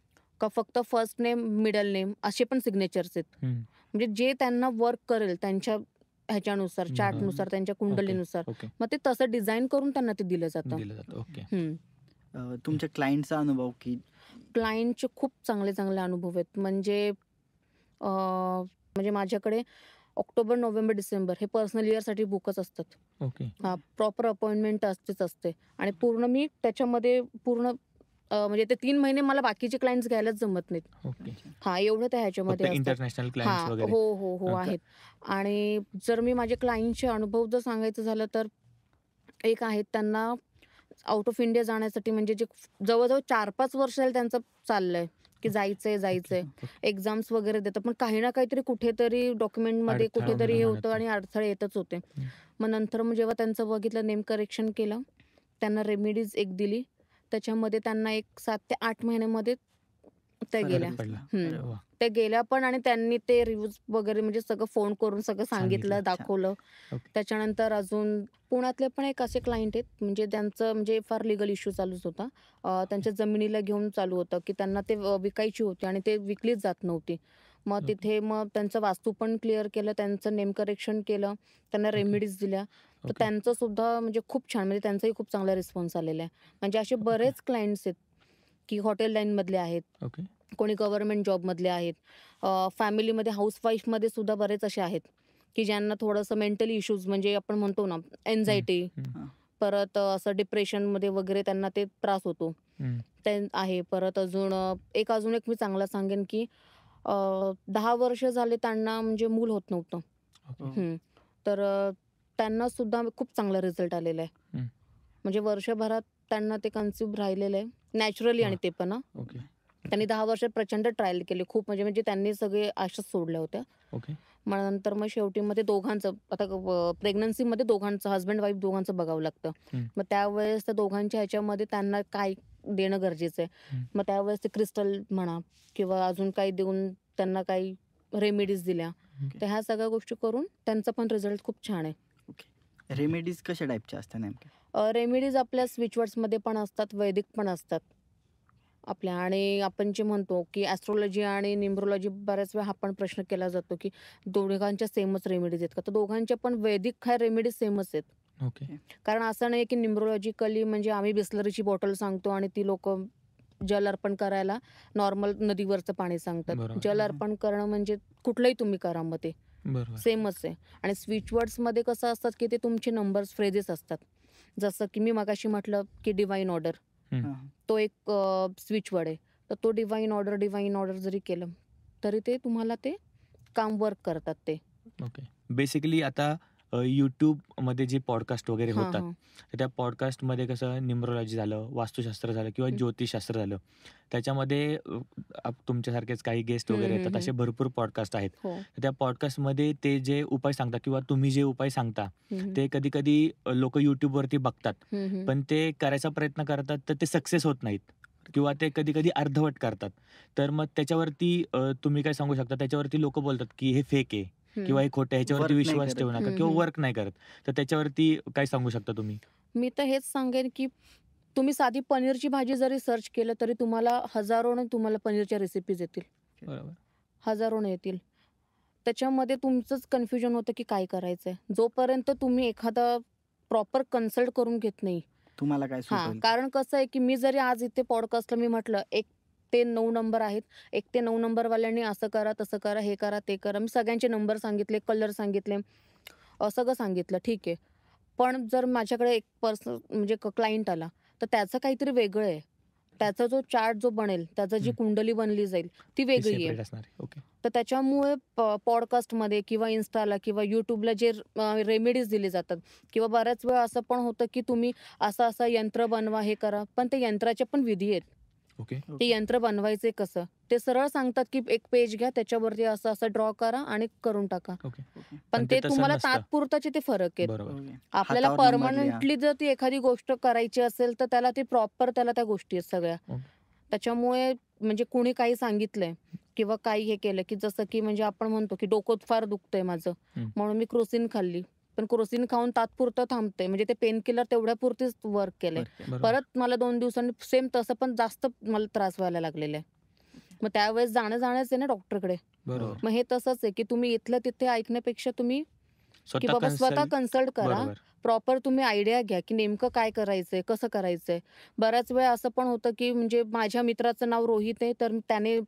का फक्त फर्स्ट नेम, मिडल नेम असे पण सिग्नेचर्स आहेत. हं. म्हणजे जे त्यांना वर्क करेल त्यांच्या ह्याच्यानुसार, बरोबर. चार्टनुसार, त्यांच्या ओके. कुंडलीनुसार. ओके. मग ते तसं डिझाइन करून त्यांना ते दिलं जातं. दिलं जातं. ओके. तुमच्या क्लायंटचा अनुभव की क्लायंटचे खूप चांगले अनुभव आहेत. म्हणजे माझ्याकडे ऑक्टोबर, नोव्हेंबर, डिसेंबर हे पर्सनल इयरसाठी बुकच असतात. ओके. हां, प्रॉपर अपॉइंटमेंट असते आणि पूर्ण मी त्याच्यामध्ये म्हणजे ते 3 महिने मला बाकीचे क्लायंट्स घ्यायलाच जमत नाहीत. ओके. हां, एवढं त्या फक्त ह्याच्यामध्ये असतात. इंटरनॅशनल क्लायंट्स हां, वगैरे. हो, का आहेत. आणि जर मी माझे क्लायंटचे अनुभव जर सांगायचं झालं तर एक आहेत त्यांना आउट ऑफ इंडिया जाण्यासाठी म्हणजे जे जवळ-जवळ 4-5 वर्ष झाले त्यांचं चाललंय, की जायचंय. ओके. एक्झाम्स वगैरे देतात. पण काही ना काहीतरी कुठेतरी डॉक्युमेंटमध्ये अडथळा कुठेतरी हे निर्माण होतं होतो. आणि अडथळे येतच होते. हं. मग नंतर जेव्हा त्यांचं बघितलं नेम करेक्शन केलं, त्यांना रेमेडीज एक दिली. त्याच्यामध्ये त्यांना एक 7 ते 8 महिन्यामध्ये त्या फरक गेल्या. फरक पडला. अरे वाह! त्या गेल्या पण आणि त्यांनी ते रिव्ह्यूज वगैरे म्हणजे सगळं फोन करून सगळं सांगितलं, सांगितलं. दाखवलं. ओके. त्याच्यानंतर अजून पुण्यातले पण एक असे क्लायंट आहेत म्हणजे त्यांचं म्हणजे फार लीगल इश्यू चालूच होता. त्यांच्या जमिनीला घेऊन चालू होतं, की त्यांना ते विकायची होती आणि ते विकलीच जात नव्हती. मग ओके. तिथे त्यांचं वास्तू पण क्लिअर केलं, त्यांचं नेम करेक्शन केलं, त्यांना ओके. रेमेडीज दिल्या. तर ओके. त्यांचं सुद्धा म्हणजे खूप छान म्हणजे त्यांचाही खूप चांगला रिस्पॉन्स आलेला आहे. म्हणजे असे बरेच क्लायंट्स आहेत, की हॉटेल लाईनमधले आहेत. ओके. कोणी गव्हर्नमेंट जॉबमधले आहेत. फॅमिलीमध्ये हाऊसवाईफमध्ये सुद्धा बरेच असे आहेत, की ज्यांना थोडंसं मेंटली इश्यूज म्हणजे आपण म्हणतो ना एन्झायटी, हं. परत असं डिप्रेशनमध्ये वगैरे त्यांना ते त्रास होतो. हं. ते आहे. परत अजून एक मी चांगला सांगेन, की 10 वर्ष झाले त्यांना म्हणजे मूल होत नव्हतं. ओके. तर त्यांना सुद्धा खूप चांगला रिझल्ट आलेला आहे. हं. म्हणजे वर्षभरात त्यांना ते कन्सीव्ह राहिलेलं आहे नॅचरली आणि वाह! ते पण ओके. त्यांनी 10 वर्ष प्रचंड ट्रायल केले. खूप म्हणजे त्यांनी सगळे आशाच सोडल्या होत्या. ओके. मग शेवटी ते दोघांचं आता प्रेग्नन्सीमध्ये दोघांचं हसबंड वाईफ दोघांचं बघावं लागतं. हं. मग त्यावेळेस त्या दोघांच्या ह्याच्यामध्ये त्यांना काय देणं गरजेचं आहे. हं. मग त्यावेळेस ते क्रिस्टल म्हणा किंवा अजून काही देऊन त्यांना काही रेमेडीज दिल्या. ओके. तर ह्या सगळ्या गोष्टी करून त्यांचा पण रिझल्ट खूप छान आहे. रेमेडीज कशा टाईपच्या असतात नेमक्या? रेमेडीज आपल्या स्विचवर्ड्समध्ये पण असतात, वैदिक पण असतात आपल्या. आणि आपण जे म्हणतो की ॲस्ट्रोलॉजी आणि न्यूमरोलॉजी बऱ्याच वेळा हा पण प्रश्न केला जातो की दोघांच्या सेमच रेमेडीज आहेत का? तर दोघांच्या पण वैदिक ह्या रेमेडीज सेमच आहेत. ओके. कारण असं नाही की न्यूमरोलॉजिकली म्हणजे आम्ही बिस्लरीची बॉटल सांगतो आणि ती लोकं जल अर्पण करायला नॉर्मल नदीवरचं पाणी सांगतात. बरोबर. जल अर्पण करणं म्हणजे कुठलंही तुम्ही करा, मग ते बरोबर. सेमच आहे. आणि स्विचवर्ड्समध्ये कसं असतात की ते तुमचे नंबर्स, फ्रेजेस असतात. जसं की मी मगाशी म्हटलं की डिवाइन ऑर्डर, हां. तो एक स्विचवर्ड आहे. तर तो डिवाइन ऑर्डर जरी केलं तरी ते तुम्हाला ते काम वर्क करतात ते. ओके. बेसिकली आता यूट्यूबमध्ये जे पॉडकास्ट वगैरे हां, होतात, हां. तर त्या पॉडकास्टमध्ये कसं न्यूमरोलॉजी झालं, वास्तुशास्त्र झालं किंवा ज्योतिषशास्त्र झालं. त्याच्यामध्ये तुमच्यासारखेच काही गेस्ट वगैरे येतात. असे भरपूर पॉडकास्ट आहेत. हो. तर त्या पॉडकास्टमध्ये ते जे उपाय सांगतात किंवा तुम्ही जे उपाय सांगता, हं, ते कधी-कधी लोकं यूट्यूबवरती बघतात. हं, हं. पण ते करायचा प्रयत्न करतात, तर ते सक्सेस होत नाहीत किंवा ते कधी-कधी अर्धवट करतात. तर मग त्याच्यावरती तुम्ही काय सांगू शकता? त्याच्यावरती लोकं बोलतात, की हे फेक आहे किंवा हे खोटं आहे, ह्याच्यावरती वर्क नाही विश्वास करत. ठेवू नका हं, किंवा हं. वर्क नाही करत. तर त्याच्यावरती काय सांगू शकता तुम्ही? मी तर हेच सांगेन की तुम्ही साधी पनीरची भाजी जरी सर्च केलं तरी तुम्हाला हजारोने तुम्हाला पनीरच्या रेसिपीज येतील. बरोबर. हजारोने येतील. त्याच्यामध्ये तुमचंच कन्फ्युजन होतं की काय करायचंय. जोपर्यंत तुम्ही एखादा प्रॉपर कन्सल्ट करून घेत नाही. तुम्हाला काय सूट हां, होईल? कारण कसं आहे की मी जरी आज इथे पॉडकास्टला मी म्हटलं 1 ते 9 नंबर आहेत. 1 ते 9 नंबरवाल्यांनी असं करा, तसं करा, हे करा, ते करा. मी सगळ्यांचे नंबर सांगितले, कलर सांगितले, सगळं सांगितलं, ठीक आहे. पण जर माझ्याकडे एक पर्सन म्हणजे क्लायंट आला, तर त्याचं काहीतरी वेगळं आहे. त्याचा जो चार्ट जो बनेल, त्याचं जी हं. कुंडली बनली जाईल, ती ते वेगळी आहे. सेपरेट असणार आहे. ओके. तर त्याच्यामुळे पॉडकास्टमध्ये किंवा Instaला किंवा YouTubeला जे रेमेडीज दिले जातात किंवा बऱ्याच वेळा असं पण होतं की तुम्ही असं यंत्र बनवा, हे करा. पण ते यंत्राचे पण विधी आहेत. ओके. ते यंत्र बनवायचे कसं? ते सरळ सांगतात की एक पेज घ्या, त्याच्यावरती असं ड्रॉ करा आणि करून टाका. ओके. ओके. पण ते ते तसं तुम्हाला नसतं. तात्पुरताचे ते फरक आहेत. बरोबर. ओके. आपल्याला हातावर नंबर लिहा. परमनंटली जर ती एखादी गोष्ट करायची असेल, तर त्याला ती प्रॉपर त्याला त्या गोष्टी आहेत सगळ्या. ओके. त्याच्यामुळे म्हणजे कुणी काही सांगितलंय किंवा काही हे केलं की जसं की म्हणजे आपण म्हणतो की डोकं फार दुखतंय माझं, म्हणून मी क्रोसिन खाल्ली. पण क्रोसिन खाऊन तात्पुरतं थांबतंय. म्हणजे ते पेन किलर तेवढ्यापुरतीच वर्क केलंय. बरोबर. परत मला 2 दिवसांनी सेम तसं पण जास्त मला त्रास व्हायला लागलेला आहे. मग त्यावेळेस जाणंच आहे ना डॉक्टरकडे. बरोबर. मग हे तसंच आहे की तुम्ही इथलं तिथे ऐकण्यापेक्षा तुम्ही की स्वतः बाबा स्वतः कन्सल्ट करा. बरोबर. प्रॉपर तुम्ही आयडिया घ्या की नेमकं काय करायचंय, कसं करायचंय. बऱ्याच वेळा असं पण होतं की म्हणजे माझ्या मित्राचं नाव रोहित आहे, तर त्याने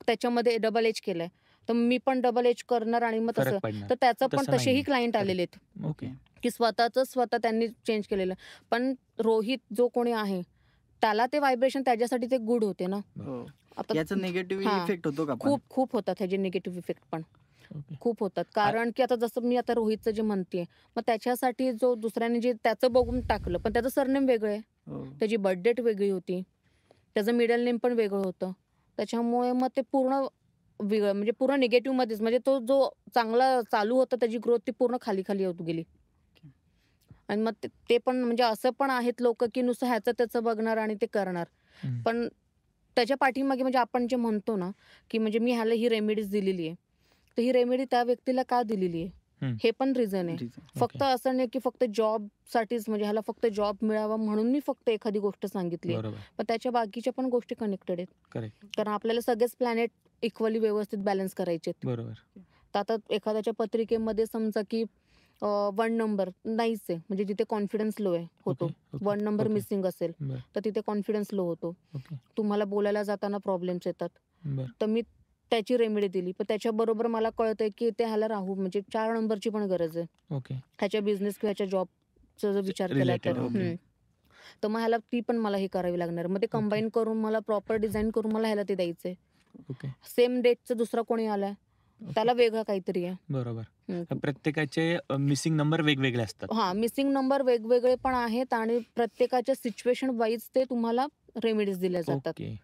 त्याच्यामध्ये डबल एच केलंय. तर मी पण डबल एच करणार आणि मग तसं. फरक पडणार. तर त्याचं पण तसं तसेही नाहीये. क्लायंट आलेले आहेत ओके. की स्वतः त्यांनी चेंज केलेलं. पण रोहित जो कोणी आहे, त्याला ते व्हायब्रेशन त्याच्यासाठी ते गुड होते ना. हो. आता याचा निगेटिव्ह हां. इफेक्ट होतो का पण? खूप होतात ह्याचे निगेटिव्ह इफेक्ट पण. ओके. खूप होतात. कारण की आता जसं मी आता रोहितचं जे म्हणतेय, मग त्याच्यासाठी जो दुसऱ्याने जे त्याचं बघून टाकलं, पण त्याचं सरनेम वेगळं आहे. हो. त्याची बर्थ डेट वेगळी होती. त्याचं मिडल नेम पण वेगळं होतं. त्याच्यामुळे मग ते पूर्ण वेगळं म्हणजे पूर्ण निगेटिव्हमध्येच म्हणजे तो जो चांगला चालू होता त्याची ग्रोथ ती पूर्ण खाली होत गेली. आणि मग ते पण म्हणजे असं पण आहेत लोकं की नुसतं ह्याचं त्याचं बघणार आणि ते करणार. पण त्याच्या पाठीमागे म्हणजे आपण जे म्हणतो ना, की म्हणजे मी ह्याला ही रेमेडीज दिलेली आहे. तर ही रेमेडी त्या व्यक्तीला का दिलेली आहे? हे पण रिझन आहे. Reason. फक्त असं नाही की फक्त जॉबसाठीच म्हणजे ह्याला फक्त जॉब मिळावा म्हणून मी फक्त एखादी गोष्ट सांगितली आहे. बरोबर. पण त्याच्या बाकीच्या पण गोष्टी कनेक्टेड आहेत. करेक्ट. कारण आपल्याला सगळेच प्लॅनेट इक्वली व्यवस्थित बॅलन्स करायचे आहेत. बरोबर. तर आता एखाद्याच्या पत्रिकेमध्ये समजा की 1 नंबर नाहीच आहे. म्हणजे जिथे कॉन्फिडन्स लो आहे होतो. Okay. Okay. 1 number okay. Missing असेल, बरं. तर तिथे कॉन्फिडन्स लो होतो. ओके. तुम्हाला बोलायला जाताना प्रॉब्लेम्स येतात. बरं. तर मी त्याची रेमेडी दिली. पण त्याच्याबरोबर मला कळतंय की ते ह्याला राहू म्हणजे 4 नंबरची पण गरज आहे. ओके. ह्याच्या बिझनेस किंवा ह्याच्या जॉबचा जर विचार केला रिलेटेड. तर. ओके. तर मग ह्याला ती पण मला हे करावी लागणार. मग ते कंबाईन करून मला प्रॉपर डिझाइन करून मला ह्याला ते द्यायचंय. ओके. सेम डेटचं दुसरा कोणी आलाय, त्याला वेगळं काहीतरी आहे. बरोबर. हं. प्रत्येकाचे मिसिंग नंबर वेगवेगळे असतात. हां, मिसिंग नंबर वेगवेगळे पण आहेत आणि प्रत्येकाच्या सिच्युएशन वाईज ते तुम्हाला रेमेडीज दिल्या जातात. ओके.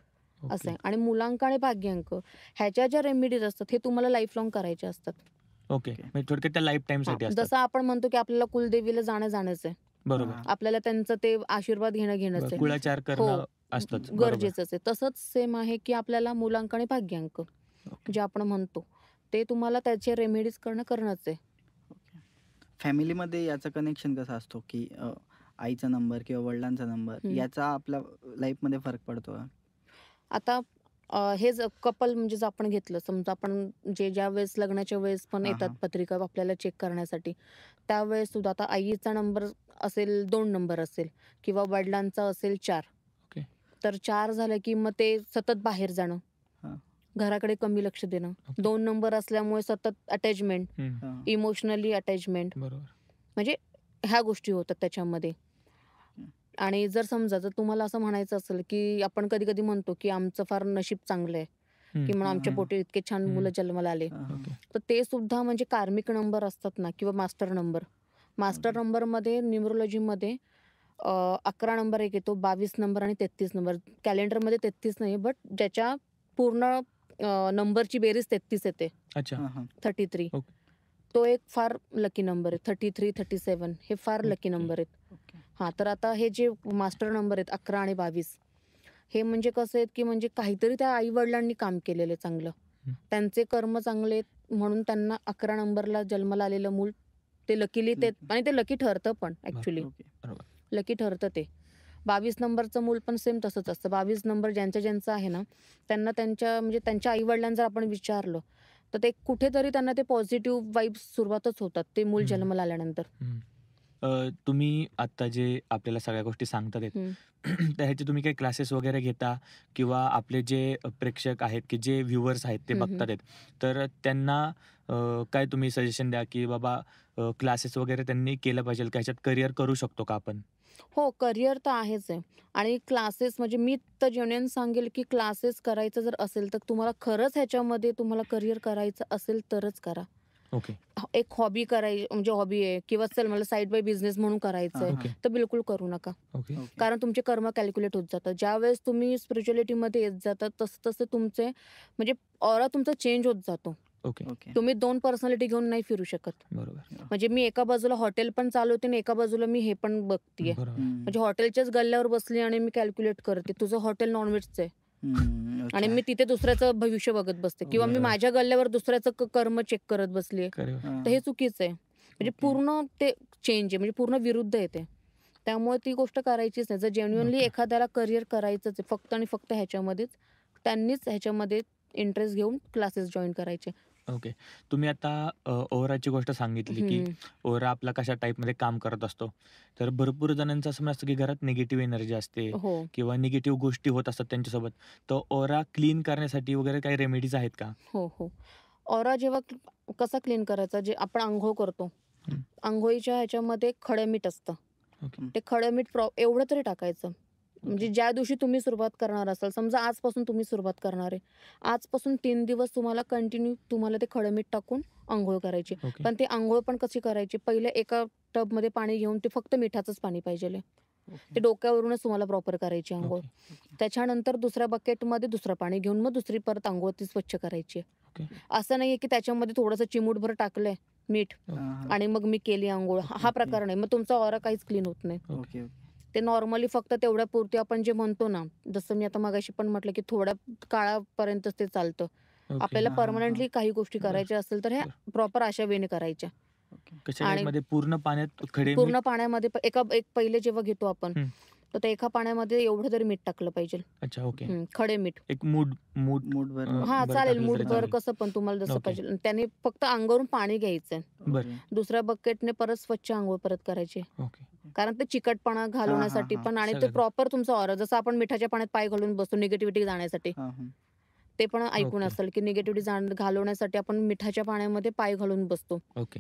असं ओके. आहे. आणि मूलांक आणि भाग्यांक ह्याच्या ज्या रेमेडीज असतात हे तुम्हाला लाईफ लाँग करायच्या असतात. ओके. म्हणजे थोडक्यात त्या लाईफ टाईमसाठी हां, असतात. जसं आपण म्हणतो की आपल्याला कुलदेवीला जाणंच आहे. बरोबर. हां. आपल्याला त्यांचं ते आशीर्वाद घेणंच आहे. कुळाचार करणं हो, असतंच. बरोबर. गरजेचंच आहे. तसंच सेम आहे की आपल्याला मूलांक आणि भाग्यांक ओके. जे आपण म्हणतो ते तुम्हाला त्याचे रेमेडीज करणंच आहे. फॅमिलीमध्ये याचा कनेक्शन कसा असतो, की आईचा नंबर किंवा वडिलांचा नंबर याचा आपल्या लाईफमध्ये फरक पडतो का? आता हे कपल म्हणजे जर आपण घेतलं, समजा आपण ज्या वेळेस लग्नाच्या वेळेस पण हां, येतात हां. पत्रिका आपल्याला चेक करण्यासाठी, त्यावेळेस सुद्धा आता आईचा नंबर असेल 2 नंबर असेल किंवा वडिलांचा असेल 4. ओके. तर 4 झालं की मग ते सतत बाहेर जाणं, हां, घराकडे कमी लक्ष देणं. ओके. 2 नंबर असल्यामुळे सतत अटॅचमेंट, हम्म. हां. इमोशनली अटॅचमेंट, बरोबर. म्हणजे ह्या गोष्टी होतात त्याच्यामध्ये. हं. आणि जर तुम्हाला असं म्हणायचं असेल, की आपण कधी-कधी म्हणतो, की आमचं फार नशीब चांगलं आहे, हम्म. की म्हणून हां, आमच्या हां. पोटी इतके छान मुलं जन्माला आले. हां, हां. ओके. तर ते सुद्धा म्हणजे कार्मिक नंबर असतात ना किंवा मास्टर नंबर. Master okay. नंबरमध्ये न्यूमरोलॉजीमध्ये 11 नंबर एक येतो, 22 नंबर आणि 33 नंबर. कॅलेंडरमध्ये 33 नाही, बट ज्याच्या पूर्ण नंबरची बेरीज 33 येते, अच्छा. हां, हां. 33. ओके. तो एक फार लकी नंबर आहे. 33, 37 हे फार लकी ओके. नंबर आहेत. ओके. हां, तर आता हे जे मास्टर नंबर आहेत 11 आणि 22, हे म्हणजे कसं आहेत, की म्हणजे काहीतरी त्या आई-वडिलांनी काम केलेलं आहे चांगलं. हं. त्यांचे कर्म चांगले आहेत म्हणून त्यांना 11 नंबरला जन्माला आलेलं मूल ते लकीली ते आणि ते लकी ठरतं पण ॲक्चुअली. ओके. लकी ठरतं ते. 22 नंबरचं मूल पण सेम तसंच असतं. 22 नंबर ज्यांचं आहे ना, त्यांना म्हणजे त्यांच्या आई-वडिलांना जर आपण विचारलं, तर ते कुठेतरी त्यांना ते पॉझिटिव्ह वाइब्स सुरुवातच होतात ते मूल हं. जन्माला आल्यानंतर. तुम्ही आता जे आपल्याला सगळ्या गोष्टी सांगतात आहेत, हं. तर ह्याचे तुम्ही काही क्लासेस वगैरे घेता किंवा आपले जे प्रेक्षक आहेत, की जे व्ह्यूअर्स आहेत ते हं, हं. बघतात आहेत, तर त्यांना काय तुम्ही सजेशन द्या, की बाबा क्लासेस वगैरे त्यांनी केलं पाहिजे का? ह्याच्यात करिअर करू शकतो का आपण? हो, करिअर तर आहेच आहे. आणि क्लासेस म्हणजे मी तर जेन्युइन सांगेल, की क्लासेस करायचं जर असेल, तर तुम्हाला खरंच ह्याच्यामध्ये तुम्हाला करिअर करायचं असेल तरच करा. ओके. एक हॉबी म्हणजे हॉबी आहे किंवा चल मला साइड बाय बिझनेस म्हणून करायचं हां, आहे, ओके. तर बिलकुल करू नका. ओके. ओके. कारण तुमचे कर्म कॅल्क्युलेट होत जातात. ज्यावेळेस तुम्ही स्पिरिच्युअलिटीमध्ये येत जातात, तसं-तसं तुमचे म्हणजे ऑरा तुमचा चेंज होत जातो. ओके. ओके. तुम्ही 2 पर्सनॅलिटी घेऊन नाही फिरू शकत. बरोबर. म्हणजे मी एका बाजूला हॉटेल पण चालवते आणि एका बाजूला मी हे पण बघतीये. बरोबर. म्हणजे हॉटेलच्याच गल्ल्यावर बसली आणि मी कॅल्क्युलेट करते. तुझं हॉटेल नॉनव्हेजचं आहे आणि अच्छा. मी तिथे दुसऱ्याचं भविष्य बघत बसते किंवा मी बरोबर. माझ्या गल्ल्यावर दुसऱ्याचं कर्म चेक करत बसलीये. करिअर. तर हे चुकीचं आहे. म्हणजे ओके. पूर्ण ते चेंज आहे, म्हणजे पूर्ण विरुद्ध आहे ते. त्यामुळे ती गोष्ट करायचीच नाही. जर जेन्युइनली ओके. एखाद्याला करिअर करायचंच आहे फक्त आणि फक्त ह्याच्यामध्येच, त्यांनीच ह्याच्यामध्ये इंटरेस्ट घेऊन क्लासेस जॉइन करायचे. ओके. तुम्ही आता ओव्हराची गोष्ट सांगितली, की हं. ओव्हरा आपला कशा टाईपमध्ये काम करत असतो. तर भरपूर जणांचं असं असतं, की घरात निगेटिव्ह एनर्जी असते हो. किंवा निगेटिव्ह गोष्टी होत असतात त्यांच्यासोबत. तर ओव्हरा क्लीन करण्यासाठी वगैरे काही रेमेडीज आहेत का? हो, हो. ऑरा जेव्हा कसा क्लीन करायचा, जे आपण अंघोळ करतो, हं. अंघोळीच्या ह्याच्यामध्ये खडं मीठ असतं. ओके. ते खडं मीठ एवढं तरी टाकायचं. म्हणजे ओके. ज्या दिवशी तुम्ही सुरुवात करणार असाल, समजा आजपासून तुम्ही सुरुवात करणार आहे. आजपासून 3 दिवस तुम्हाला कंटिन्यू ते खडं मीठ टाकून अंघोळ करायची. ओके. पण ते अंघोळ पण कशी करायची, पहिले एका टबमध्ये पाणी घेऊन ते फक्त मिठाचंच पाणी पाहिजेल. ओके. ते डोक्यावरूनच तुम्हाला प्रॉपर करायची अंघोळ. ओके. त्याच्यानंतर दुसऱ्या बकेटमध्ये दुसरं पाणी घेऊन मग दुसरी परत अंघोळ ती स्वच्छ करायची. ओके. असं नाहीये की त्याच्यामध्ये थोडंसं चिमूटभर टाकलंय मीठ हां, हां. आणि मग मी केली अंघोळ. हा ओके. प्रकार नाही. मग तुमचा ऑरा काहीच क्लीन होत नाही. ओके. ओके. ते नॉर्मली फक्त तेवढ्यापुरती आपण जे म्हणतो ना, जसं मी आता मगाशी पण म्हटलं, की थोड्या काळापर्यंतच ते चालतं. ओके. आपल्याला हां, हां, हां. परमनंटली काही गोष्टी बरं. करायच्या असेल तर ह्या बरं. प्रॉपर अशा वेने करायच्या. ओके. कशा आणि टाईपमध्ये पूर्ण पाण्यात खडे पूर्ण मीठ? पाण्यामध्ये एक पहिले जेव्हा घेतो आपण, हं. तर ते एका पाण्यामध्ये एवढं तरी मीठ टाकलं पाहिजे. अच्छा. ओके. खडे मीठ. एक मूठ मूठभर. हां, बरं चालेल टाकलं तरी मूठभर चालेल. कसं पण तुम्हाला जसं ओके. पाहिजे. आणि त्याने फक्त अंगावरून पाणी घ्यायचंय. बरं. ओके. दुसऱ्या बकेटने परत स्वच्छ अंघोळ परत करायची. ओके. कारण ते चिकटपणा घालवण्यासाठी हां. पण आणि ते सगळं. प्रॉपर तुमचं ऑरा जसं आपण मिठाच्या पाण्यात पाय घालून बसतो निगेटिव्हिटी जाण्यासाठी. हां, हां. ते पण ऐकून ओके. असेल, की निगेटिव्हिटी घालवण्यासाठी आपण मिठाच्या पाण्यामध्ये पाय घालून बसतो. ओके.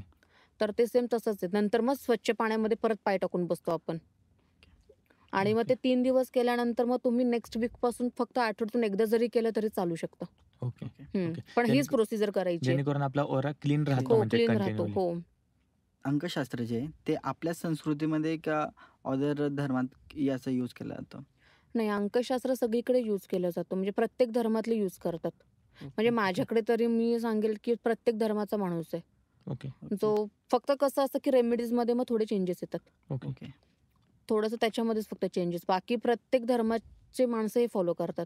तर ते सेम तसंच आहे. नंतर मग स्वच्छ पाण्यामध्ये परत पाय टाकून बसतो आपण. आणि मग ओके. ते 3 दिवस केल्यानंतर मग तुम्ही नेक्स्ट वीकपासून फक्त आठवड्यातून एकदा जरी केलं तरी चालू शकतं. ओके. हं. ओके. पण हीच जेणे- प्रोसिजर करायची आहे. जेणेकरून आपला ओरा क्लीन राहतो हो, म्हणजे क्लीन राहतो. कंटिन्यूअली. हो. अंकशास्त्र जे आहे ते आपल्या संस्कृतीमध्ये का अदर धर्मात याचा यूज केला जातो? नाही, अंकशास्त्र सगळीकडे यूज केलं जातं. म्हणजे प्रत्येक धर्मातले यूज करतात. म्हणजे माझ्याकडे तरी मी सांगेल, की प्रत्येक धर्माचा माणूस आहे. ओके. जो फक्त कसं असतं, की रेमेडीजमध्ये मग थोडे चेंजेस येतात. ओके. ओके. थोडंसं त्याच्यामध्येच फक्त चेंजेस. बाकी प्रत्येक धर्माचे माणसं हे फॉलो करतात.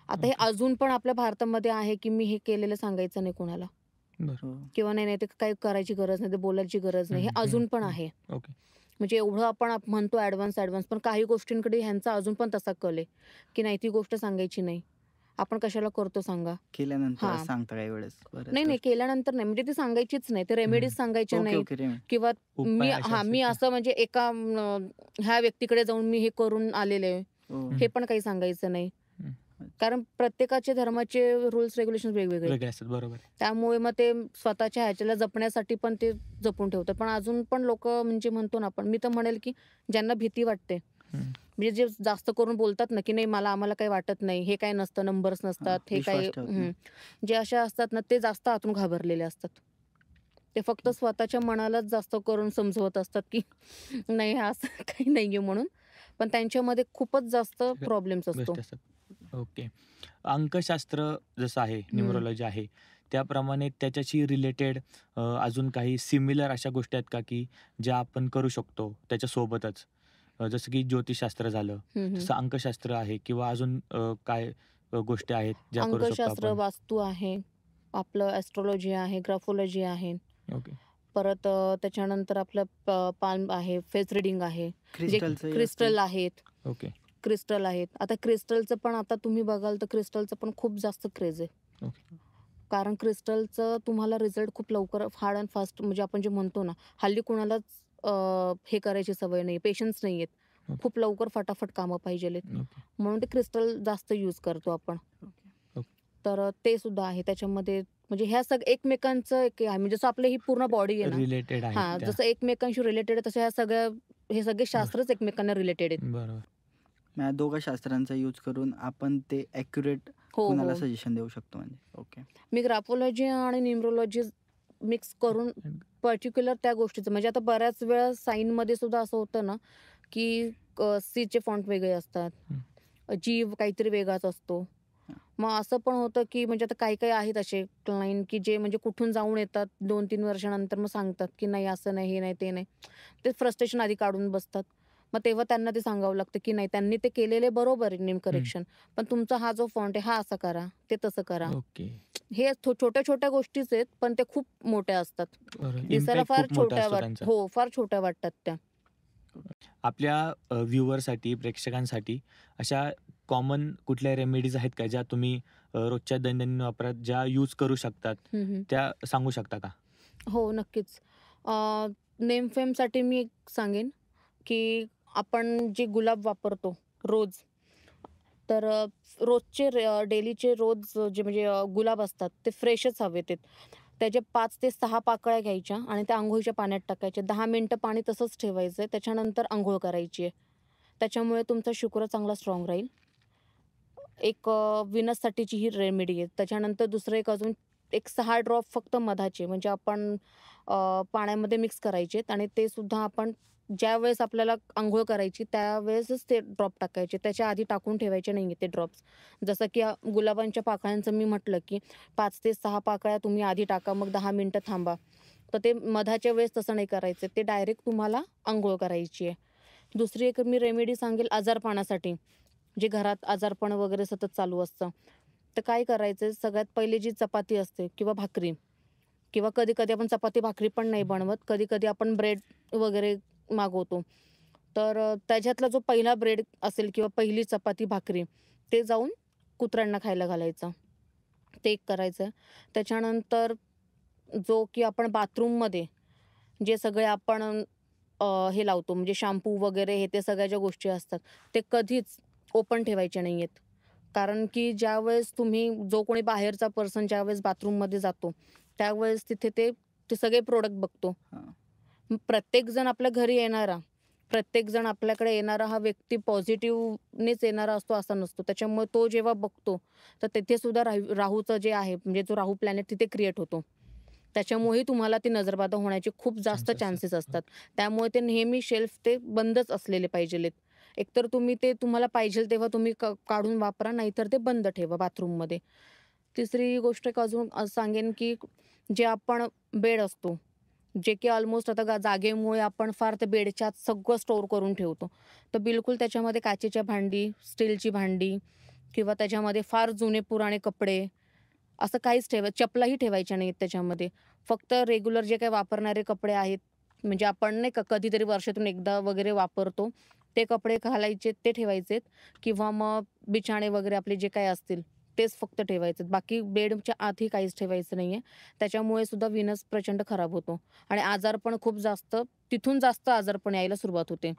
आता हे ओके. अजून पण आपल्या भारतामध्ये आहे, की मी हे केलेलं सांगायचं नाही कोणाला. बरं. हो. किंवा नाही ते काही करायची गरज नाही, ते बोलायची गरज नाही, हे हम्म, हम्म, अजून पण हम्म. आहे. ओके. म्हणजे एवढं आपण म्हणतो ॲडव्हान्स पण काही गोष्टींकडे ह्यांचा अजून पण तसा कल आहे की नाही, ती गोष्ट सांगायची नाही. आपण कशाला करतो सांगा? केल्यानंतर हां. सांगता काही वेळेस बऱ्याच नाही, गोष्टी. केल्यानंतर नाही, म्हणजे ती सांगायचीच नाही. ते रेमेडीज सांगायच्या ओके, नाहीत ओके. रेमेडी. किंवा उपाय असे मी असतात का? असं म्हणजे एका ह्या व्यक्तीकडे जाऊन मी हे करून आलेले आहे, हो. हे पण काही सांगायचं नाही. हम्म. कारण प्रत्येकाचे धर्माचे रूल्स रेग्युलेशन वेगवेगळे आहेत. वेगळे असतात, बरोबर आहे. त्यामुळे मग ते स्वतःच्या ह्याच्याला जपण्यासाठी पण ते जपून ठेवतात. पण अजून पण लोकं म्हणजे म्हणतो ना आपण, मी तर म्हणेल की ज्यांना भीती वाटते, हम्म. म्हणजे जे जास्त करून बोलतात ना, की नाही आम्हाला काही वाटत नाही, हे काही नसतं, नंबर्स हां, नसतात, हे काही विश्वास ठेवत नाही. जे अशा असतात ना, ते जास्त आतून घाबरलेले असतात. ते फक्त स्वतःच्या मनालाच जास्त करून समजवत असतात, की नाही हे असं काही नाहीये म्हणून. पण त्यांच्यामध्ये खूपच जास्त सगळ्या प्रॉब्लेम्स असतो. गोष्टी असतात. ओके. अंकशास्त्र जसं आहे, न्यूमरोलॉजी आहे, त्याप्रमाणे त्याच्याशी रिलेटेड अजून काही सिमिलर अशा गोष्टी आहेत का, की ज्या आपण करू शकतो त्याच्यासोबतच? जसं की ज्योतिषशास्त्र झालं, हं, हं. तसं अंकशास्त्र आहे किंवा अजून काय गोष्टी आहेत ज्या करू शकतो अंकशास्त्र, आपण? वास्तू आहे, आपलं ॲस्ट्रोलॉजी आहे, ग्राफोलॉजी आहे. ओके. परत त्याच्यानंतर आपलं पाल्म आहे, फेस रीडिंग आहे. जे क्रिस्टलचंही असते. क्रिस्टल आहेत. ओके. क्रिस्टल आहेत. आता क्रिस्टलचं पण आता तुम्ही बघाल तर क्रिस्टलचं पण खूप जास्त क्रेज आहे. ओके. कारण क्रिस्टलचं तुम्हाला रिझल्ट खूप लवकर हार्ड अँड फास्ट, म्हणजे आपण जे म्हणतो ना, हल्ली कुणालाच हे करायची सवय नाही, पेशन्स नाही आहेत. ओके. खूप लवकर फटाफट कामं पाहिजेलेत. ओके. म्हणून ते क्रिस्टल जास्त यूज करतो आपण. ओके. तर ते सुद्धा आहे त्याच्यामध्ये. म्हणजे ह्या एकमेकांचं एक आहे. म्हणजे जसं आपलं ही पूर्ण बॉडी आहे ना, रिलेटेड आहेत हां, त्या. जसं एकमेकांशी रिलेटेड आहे, तसं हे सगळे शास्त्रच एकमेकांना रिलेटेड आहेत. बरोबर. या दोघा शास्त्रांचा यूज करून आपण ते ॲक्युरेट हो, कुणाला हो. सजेशन देऊ शकतो म्हणजे. ओके. मी ग्राफोलॉजी आणि न्यूमरोलॉजी मिक्स करून पर्टिक्युलर त्या गोष्टीचं, म्हणजे आता बऱ्याच वेळा साईनमध्ये सुद्धा असं होतं ना, की सीचे फॉन्ट वेगळे असतात. जी काहीतरी वेगळाच असतो. हां. मग असं पण होतं, की म्हणजे आता काही आहेत असे क्लायंट, की जे म्हणजे कुठून जाऊन येतात 2-3 वर्षानंतर मग सांगतात, की नाही असं नाही, हे नाही, ते नाही. ते फ्रस्ट्रेशन आधी काढून बसतात. मग तेव्हा त्यांना ते सांगावं लागतं, की नाही त्यांनी ते केलेले बरोबर आहे नेम करेक्शन. पण तुमचा हा जो फॉन्ट आहे हा असा करा, ते तसं करा. ओके. हे छोट्या-छोट्या गोष्टीच आहेत, पण ते खूप मोठ्या असतात. बरोबर. दिसायला इम्पॅक्ट फार खूप मोठा छोट्या असतो त्यांचा. हो, फार छोट्या वाटतात त्या. आपल्या व्ह्यूअरसाठी, प्रेक्षकांसाठी अशा कॉमन कुठल्या रेमेडीज आहेत का, ज्या तुम्ही रोजच्या दैनंदिन वापरात ज्या यूज करू शकतात, हं, हं. त्या सांगू शकता का? हो, नक्कीच. नेम फेमसाठी मी एक सांगेन, की आपण जे गुलाब वापरतो रोज, तर रोजचे डेलीचे रोज जे म्हणजे गुलाब असतात ते फ्रेशच हवेत आहेत. त्याच्या 5 ते 6 पाकळ्या घ्यायच्या आणि त्या अंघोळीच्या पाण्यात टाकायच्या. 10 मिनिटं पाणी तसंच ठेवायचं आहे. त्याच्यानंतर अंघोळ करायची आहे. त्याच्यामुळे तुमचा शुक्र चांगला स्ट्राँग राहील. एक विनससाठीची ही रेमेडी आहे. त्याच्यानंतर दुसरं एक अजून एक 6 ड्रॉप फक्त मधाचे, म्हणजे आपण पाण्यामध्ये मिक्स करायचे आणि ते सुद्धा आपण ज्यावेळेस आपल्याला अंघोळ करायची त्यावेळेसच ते ड्रॉप टाकायचे. त्याच्या आधी टाकून ठेवायचे नाही ते ड्रॉप्स. जसं की गुलाबांच्या पाकळ्यांचं मी म्हटलं, की 5 ते 6 पाकळ्या तुम्ही आधी टाका, मग 10 मिनिटं थांबा. तर ते मधाच्या वेळेस तसं नाही करायचं. ते डायरेक्ट तुम्हाला अंघोळ करायची आहे. दुसरी एक मी रेमेडी सांगेल आजारपणासाठी. जे घरात आजारपण वगैरे सतत चालू असतं. तर काय करायचं, सगळ्यात पहिली जी चपाती असते किंवा भाकरी, किंवा कधी-कधी आपण चपाती भाकरी पण नाही बनवत. कधी-कधी आपण ब्रेड वगैरे मागवतो. तर त्याच्यातला जो पहिला ब्रेड असेल किंवा पहिली चपाती भाकरी, ते जाऊन कुत्र्यांना खायला घालायचं. ते एक करायचं. त्याच्यानंतर जो की आपण बाथरूममध्ये जे सगळे आपण हे लावतो, म्हणजे शॅम्पू वगैरे हे ते सगळ्या ज्या गोष्टी असतात, ते कधीच ओपन ठेवायचे नाही आहेत. कारण की ज्यावेळेस जो कोणी बाहेरचा पर्सन ज्यावेळेस बाथरूममध्ये जातो, त्यावेळेस तिथे ते सगळे प्रॉडक्ट बघतो. हां. प्रत्येकजण आपल्या घरी येणारा, प्रत्येकजण आपल्याकडे येणारा हा व्यक्ती पॉझिटिव्हनेच येणारा असतो असा नसतो. त्याच्यामुळे तो जेव्हा बघतो, तर तिथे सुद्धा राहूचं जे आहे, म्हणजे जो राहू प्लॅनेट तिथे क्रिएट होतो. त्याच्यामुळेही तुम्हाला ती नजरबाधा होण्याचे खूप जास्त चान्सेस चान्सेस असतात. असतात. त्यामुळे ते नेहमी शेल्फ ते बंदच असलेले पाहिजेलेत. एकतर तुम्ही ते तुम्हाला पाहिजेल तेव्हा तुम्ही काढून वापरा, नाहीतर ते बंद ठेवा बाथरूममध्ये. तिसरी गोष्ट एक अजून सांगेन, की जे आपण बेड असतो, जे की ऑलमोस्ट आता जागेमुळे आपण फार ते बेडच्या आत सगळं स्टोअर करून ठेवतो. तर बिलकुल त्याच्यामध्ये काचेच्या भांडी, स्टीलची भांडी किंवा त्याच्यामध्ये फार जुने पुराणे कपडे असं काहीच चपलाही ठेवायच्या नाहीत त्याच्यामध्ये. फक्त रेग्युलर जे काही वापरणारे कपडे आहेत, म्हणजे आपण नाही का कधीतरी वर्षातून एकदा वगैरे वापरतो, ते कपडे घालायचे ते ठेवायचेत किंवा मग बिछाणे वगैरे आपले जे काही असतील तेच फक्त ठेवायचेत. बाकी बेडच्या आतही काहीच ठेवायचं नाहीये. त्याच्यामुळे सुद्धा व्हीनस प्रचंड खराब होतो आणि आजारपण खूप जास्त तिथून जास्त आजारपण यायला सुरुवात होते.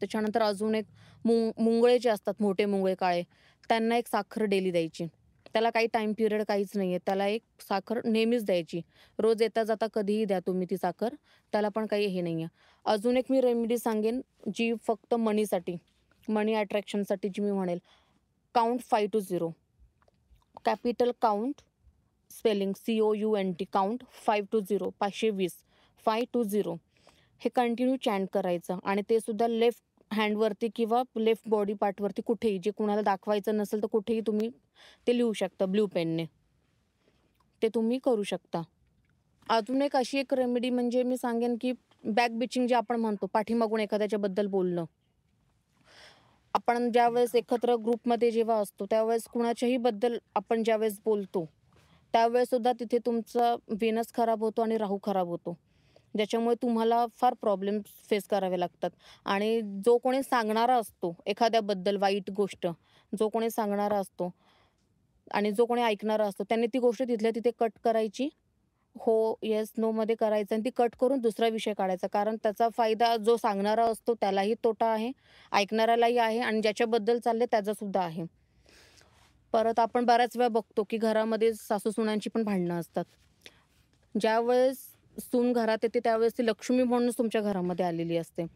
त्याच्यानंतर अजून एक मुंगळे जे असतात, मोठे मुंगळे काळे, त्यांना एक साखर डेली द्यायची. त्याला काही टाईम पिरियड काहीच नाहीये. त्याला एक साखर नेहमीच द्यायची. रोज येता-जाता कधीही द्या तुम्ही ती साखर. त्याला पण काही हे नाहीये. अजून एक मी रेमेडी सांगेन, जी फक्त मनीसाठी, मनी अट्रॅक्शनसाठी जी मी म्हणेल, count 5 to 0. Capital count, spelling COUNT, count 5 to 0, 520, 5 to 0. हे कंटिन्यू चॅन्ट करायचं आणि ते सुद्धा लेफ्ट हँडवरती किंवा लेफ्ट बॉडी पार्टवरती कुठेही, जे कुणाला दाखवायचं नसेल तर कुठेही तुम्ही ते लिहू शकता ब्लू पेनने. ते तुम्ही करू शकता. अजून एक अशी एक रेमेडी म्हणजे मी सांगेन, की बॅक बिचिंग जे आपण म्हणतो, पाठीमागून एखाद्याच्याबद्दल बोलणं. आपण ज्यावेळेस एकत्र ग्रुपमध्ये जेव्हा असतो, त्यावेळेस कुणाच्याही बद्दल आपण ज्यावेळेस बोलतो, त्यावेळेस सुद्धा तिथे तुमचा व्हीनस खराब होतो आणि राहू खराब होतो. ज्याच्यामुळे तुम्हाला फार प्रॉब्लेम्स फेस करावे लागतात आणि जो कोणी सांगणारा असतो एखाद्याबद्दल वाईट गोष्ट, जो कोणी सांगणारा असतो आणि जो कोणी ऐकणारा असतो, त्याने ती गोष्ट तिथल्या तिथे कट करायची. हो, येस, नोमध्ये करायचं आणि ती कट करून दुसरा विषय काढायचा. कारण त्याचा फायदा जो सांगणारा असतो त्यालाही तोटा आहे, ऐकणाऱ्यालाही आहे आणि ज्याच्याबद्दल चाललंय त्याचासुद्धा आहे. परत आपण बऱ्याच वेळा बघतो, की घरामध्ये सासू-सुनांची पण भांडणं असतात. ज्यावेळेस सून घरात येते त्यावेळेस ती लक्ष्मी म्हणूनच तुमच्या घरामध्ये आलेली असते.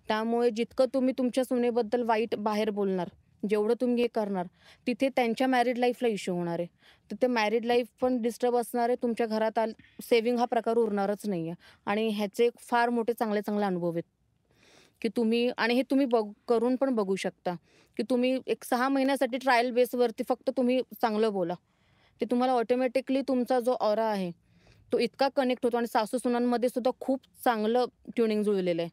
त्यामुळे जितकं तुम्ही तुमच्या सुनेबद्दल वाईट बाहेर बोलणार, जेवढं तुम्ही हे करणार, तिथे त्यांच्या मॅरिड लाईफला इश्यू होणार आहे. तर ते मॅरिड लाईफ पण डिस्टर्ब असणार आहे. तुमच्या घरात सेव्हिंग हा प्रकार उरणारच नाही आहे आणि ह्याचे फार मोठे चांगले-चांगले अनुभव आहेत, की तुम्ही आणि हे तुम्ही करून पण बघू शकता, की तुम्ही एक 6 महिन्यासाठी ट्रायल बेसवरती फक्त तुम्ही चांगलं बोला. ते तुम्हाला ऑटोमॅटिकली तुमचा जो ऑरा आहे, तो इतका कनेक्ट होतो आणि सासू-सुनांमध्ये सुद्धा खूप चांगलं ट्युनिंग जुळलेलं आहे.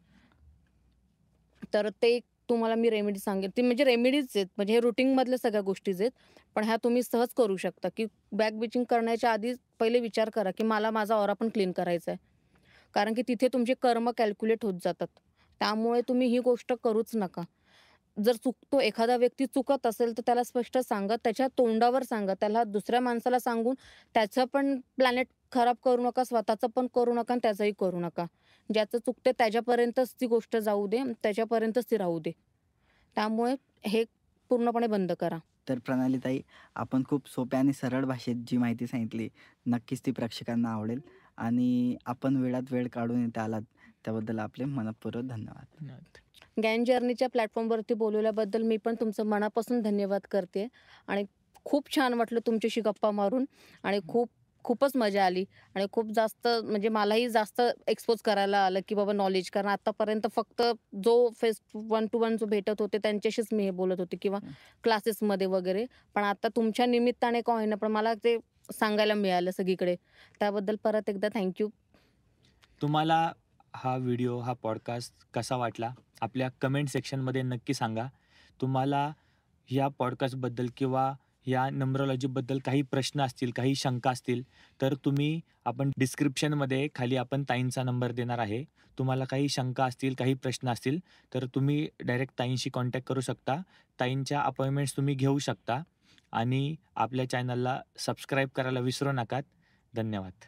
तर ते एक तुम्हाला मी रेमेडी सांगेन. ती म्हणजे रेमेडीज आहेत, म्हणजे हे रुटीनमधल्या सगळ्या गोष्टीज आहेत. पण ह्या तुम्ही सहज करू शकता, की बॅक बिचिंग करण्याच्या आधी पहिले विचार करा, की मला माझा ऑरा पण क्लीन करायचा आहे. कारण की तिथे तुमचे कर्म कॅल्क्युलेट होत जातात. त्यामुळे तुम्ही ही गोष्ट करूच नका. जर एखादा व्यक्ती चुकत असेल, तर त्याला स्पष्ट सांगा. त्याच्या तोंडावर सांगा. त्याला दुसऱ्या माणसाला सांगून त्याचं पण प्लॅनेट खराब करू नका, स्वतःचं पण करू नका आणि त्याचंही करू नका. ज्याचं चुकते त्याच्यापर्यंतच ती गोष्ट जाऊ दे, त्याच्यापर्यंतच ती राहू दे. त्यामुळे हे पूर्णपणे बंद करा. तर प्रणालीताई, आपण खूप सोप्या आणि सरळ भाषेत जी माहिती सांगितली, नक्कीच ती प्रेक्षकांना आवडेल आणि आपण वेळात वेळ काढून इथे आलात, त्याबद्दल आपले मनःपूर्वक धन्यवाद. धन्यवाद. ज्ञान जर्नीच्या प्लॅटफॉर्मवरती बोलवल्याबद्दल मी पण तुमचं मनापासून धन्यवाद करते आणि खूप छान वाटलं तुमच्याशी गप्पा मारून आणि खूपच मजा आली आणि खूप जास्त म्हणजे मलाही जास्त एक्सपोज करायला आलं, की बाबा नॉलेज. कारण आतापर्यंत फक्त जो फेस 1 to 1 जो भेटत होते त्यांच्याशीच मी हे बोलत होते किंवा क्लासेसमध्ये वगैरे. पण आता तुमच्या निमित्ताने का होईना, पण मला ते सांगायला मिळालं सगळीकडे. त्याबद्दल परत एकदा थँक तुम्हाला हा व्हिडिओ, हा पॉडकास्ट कसा वाटला? आपल्या कमेंट सेक्शनमध्ये नक्की सांगा. तुम्हाला ह्या पॉडकास्टबद्दल किंवा या नंबरॉलॉजीबद्दल काही प्रश्न असतील, काही शंका असतील, तर आपण डिस्क्रिप्शनमध्ये खाली आपण ताईंचा नंबर देणार आहे. तुम्हाला काही शंका असतील, काही प्रश्न असतील, तर तुम्ही डायरेक्ट ताईंशी कॉन्टॅक्ट करू शकता. ताईंच्या अपॉइंटमेंट्स तुम्ही घेऊ शकता आणि आपल्या चॅनलला सबस्क्राईब करायला विसरू नका. धन्यवाद.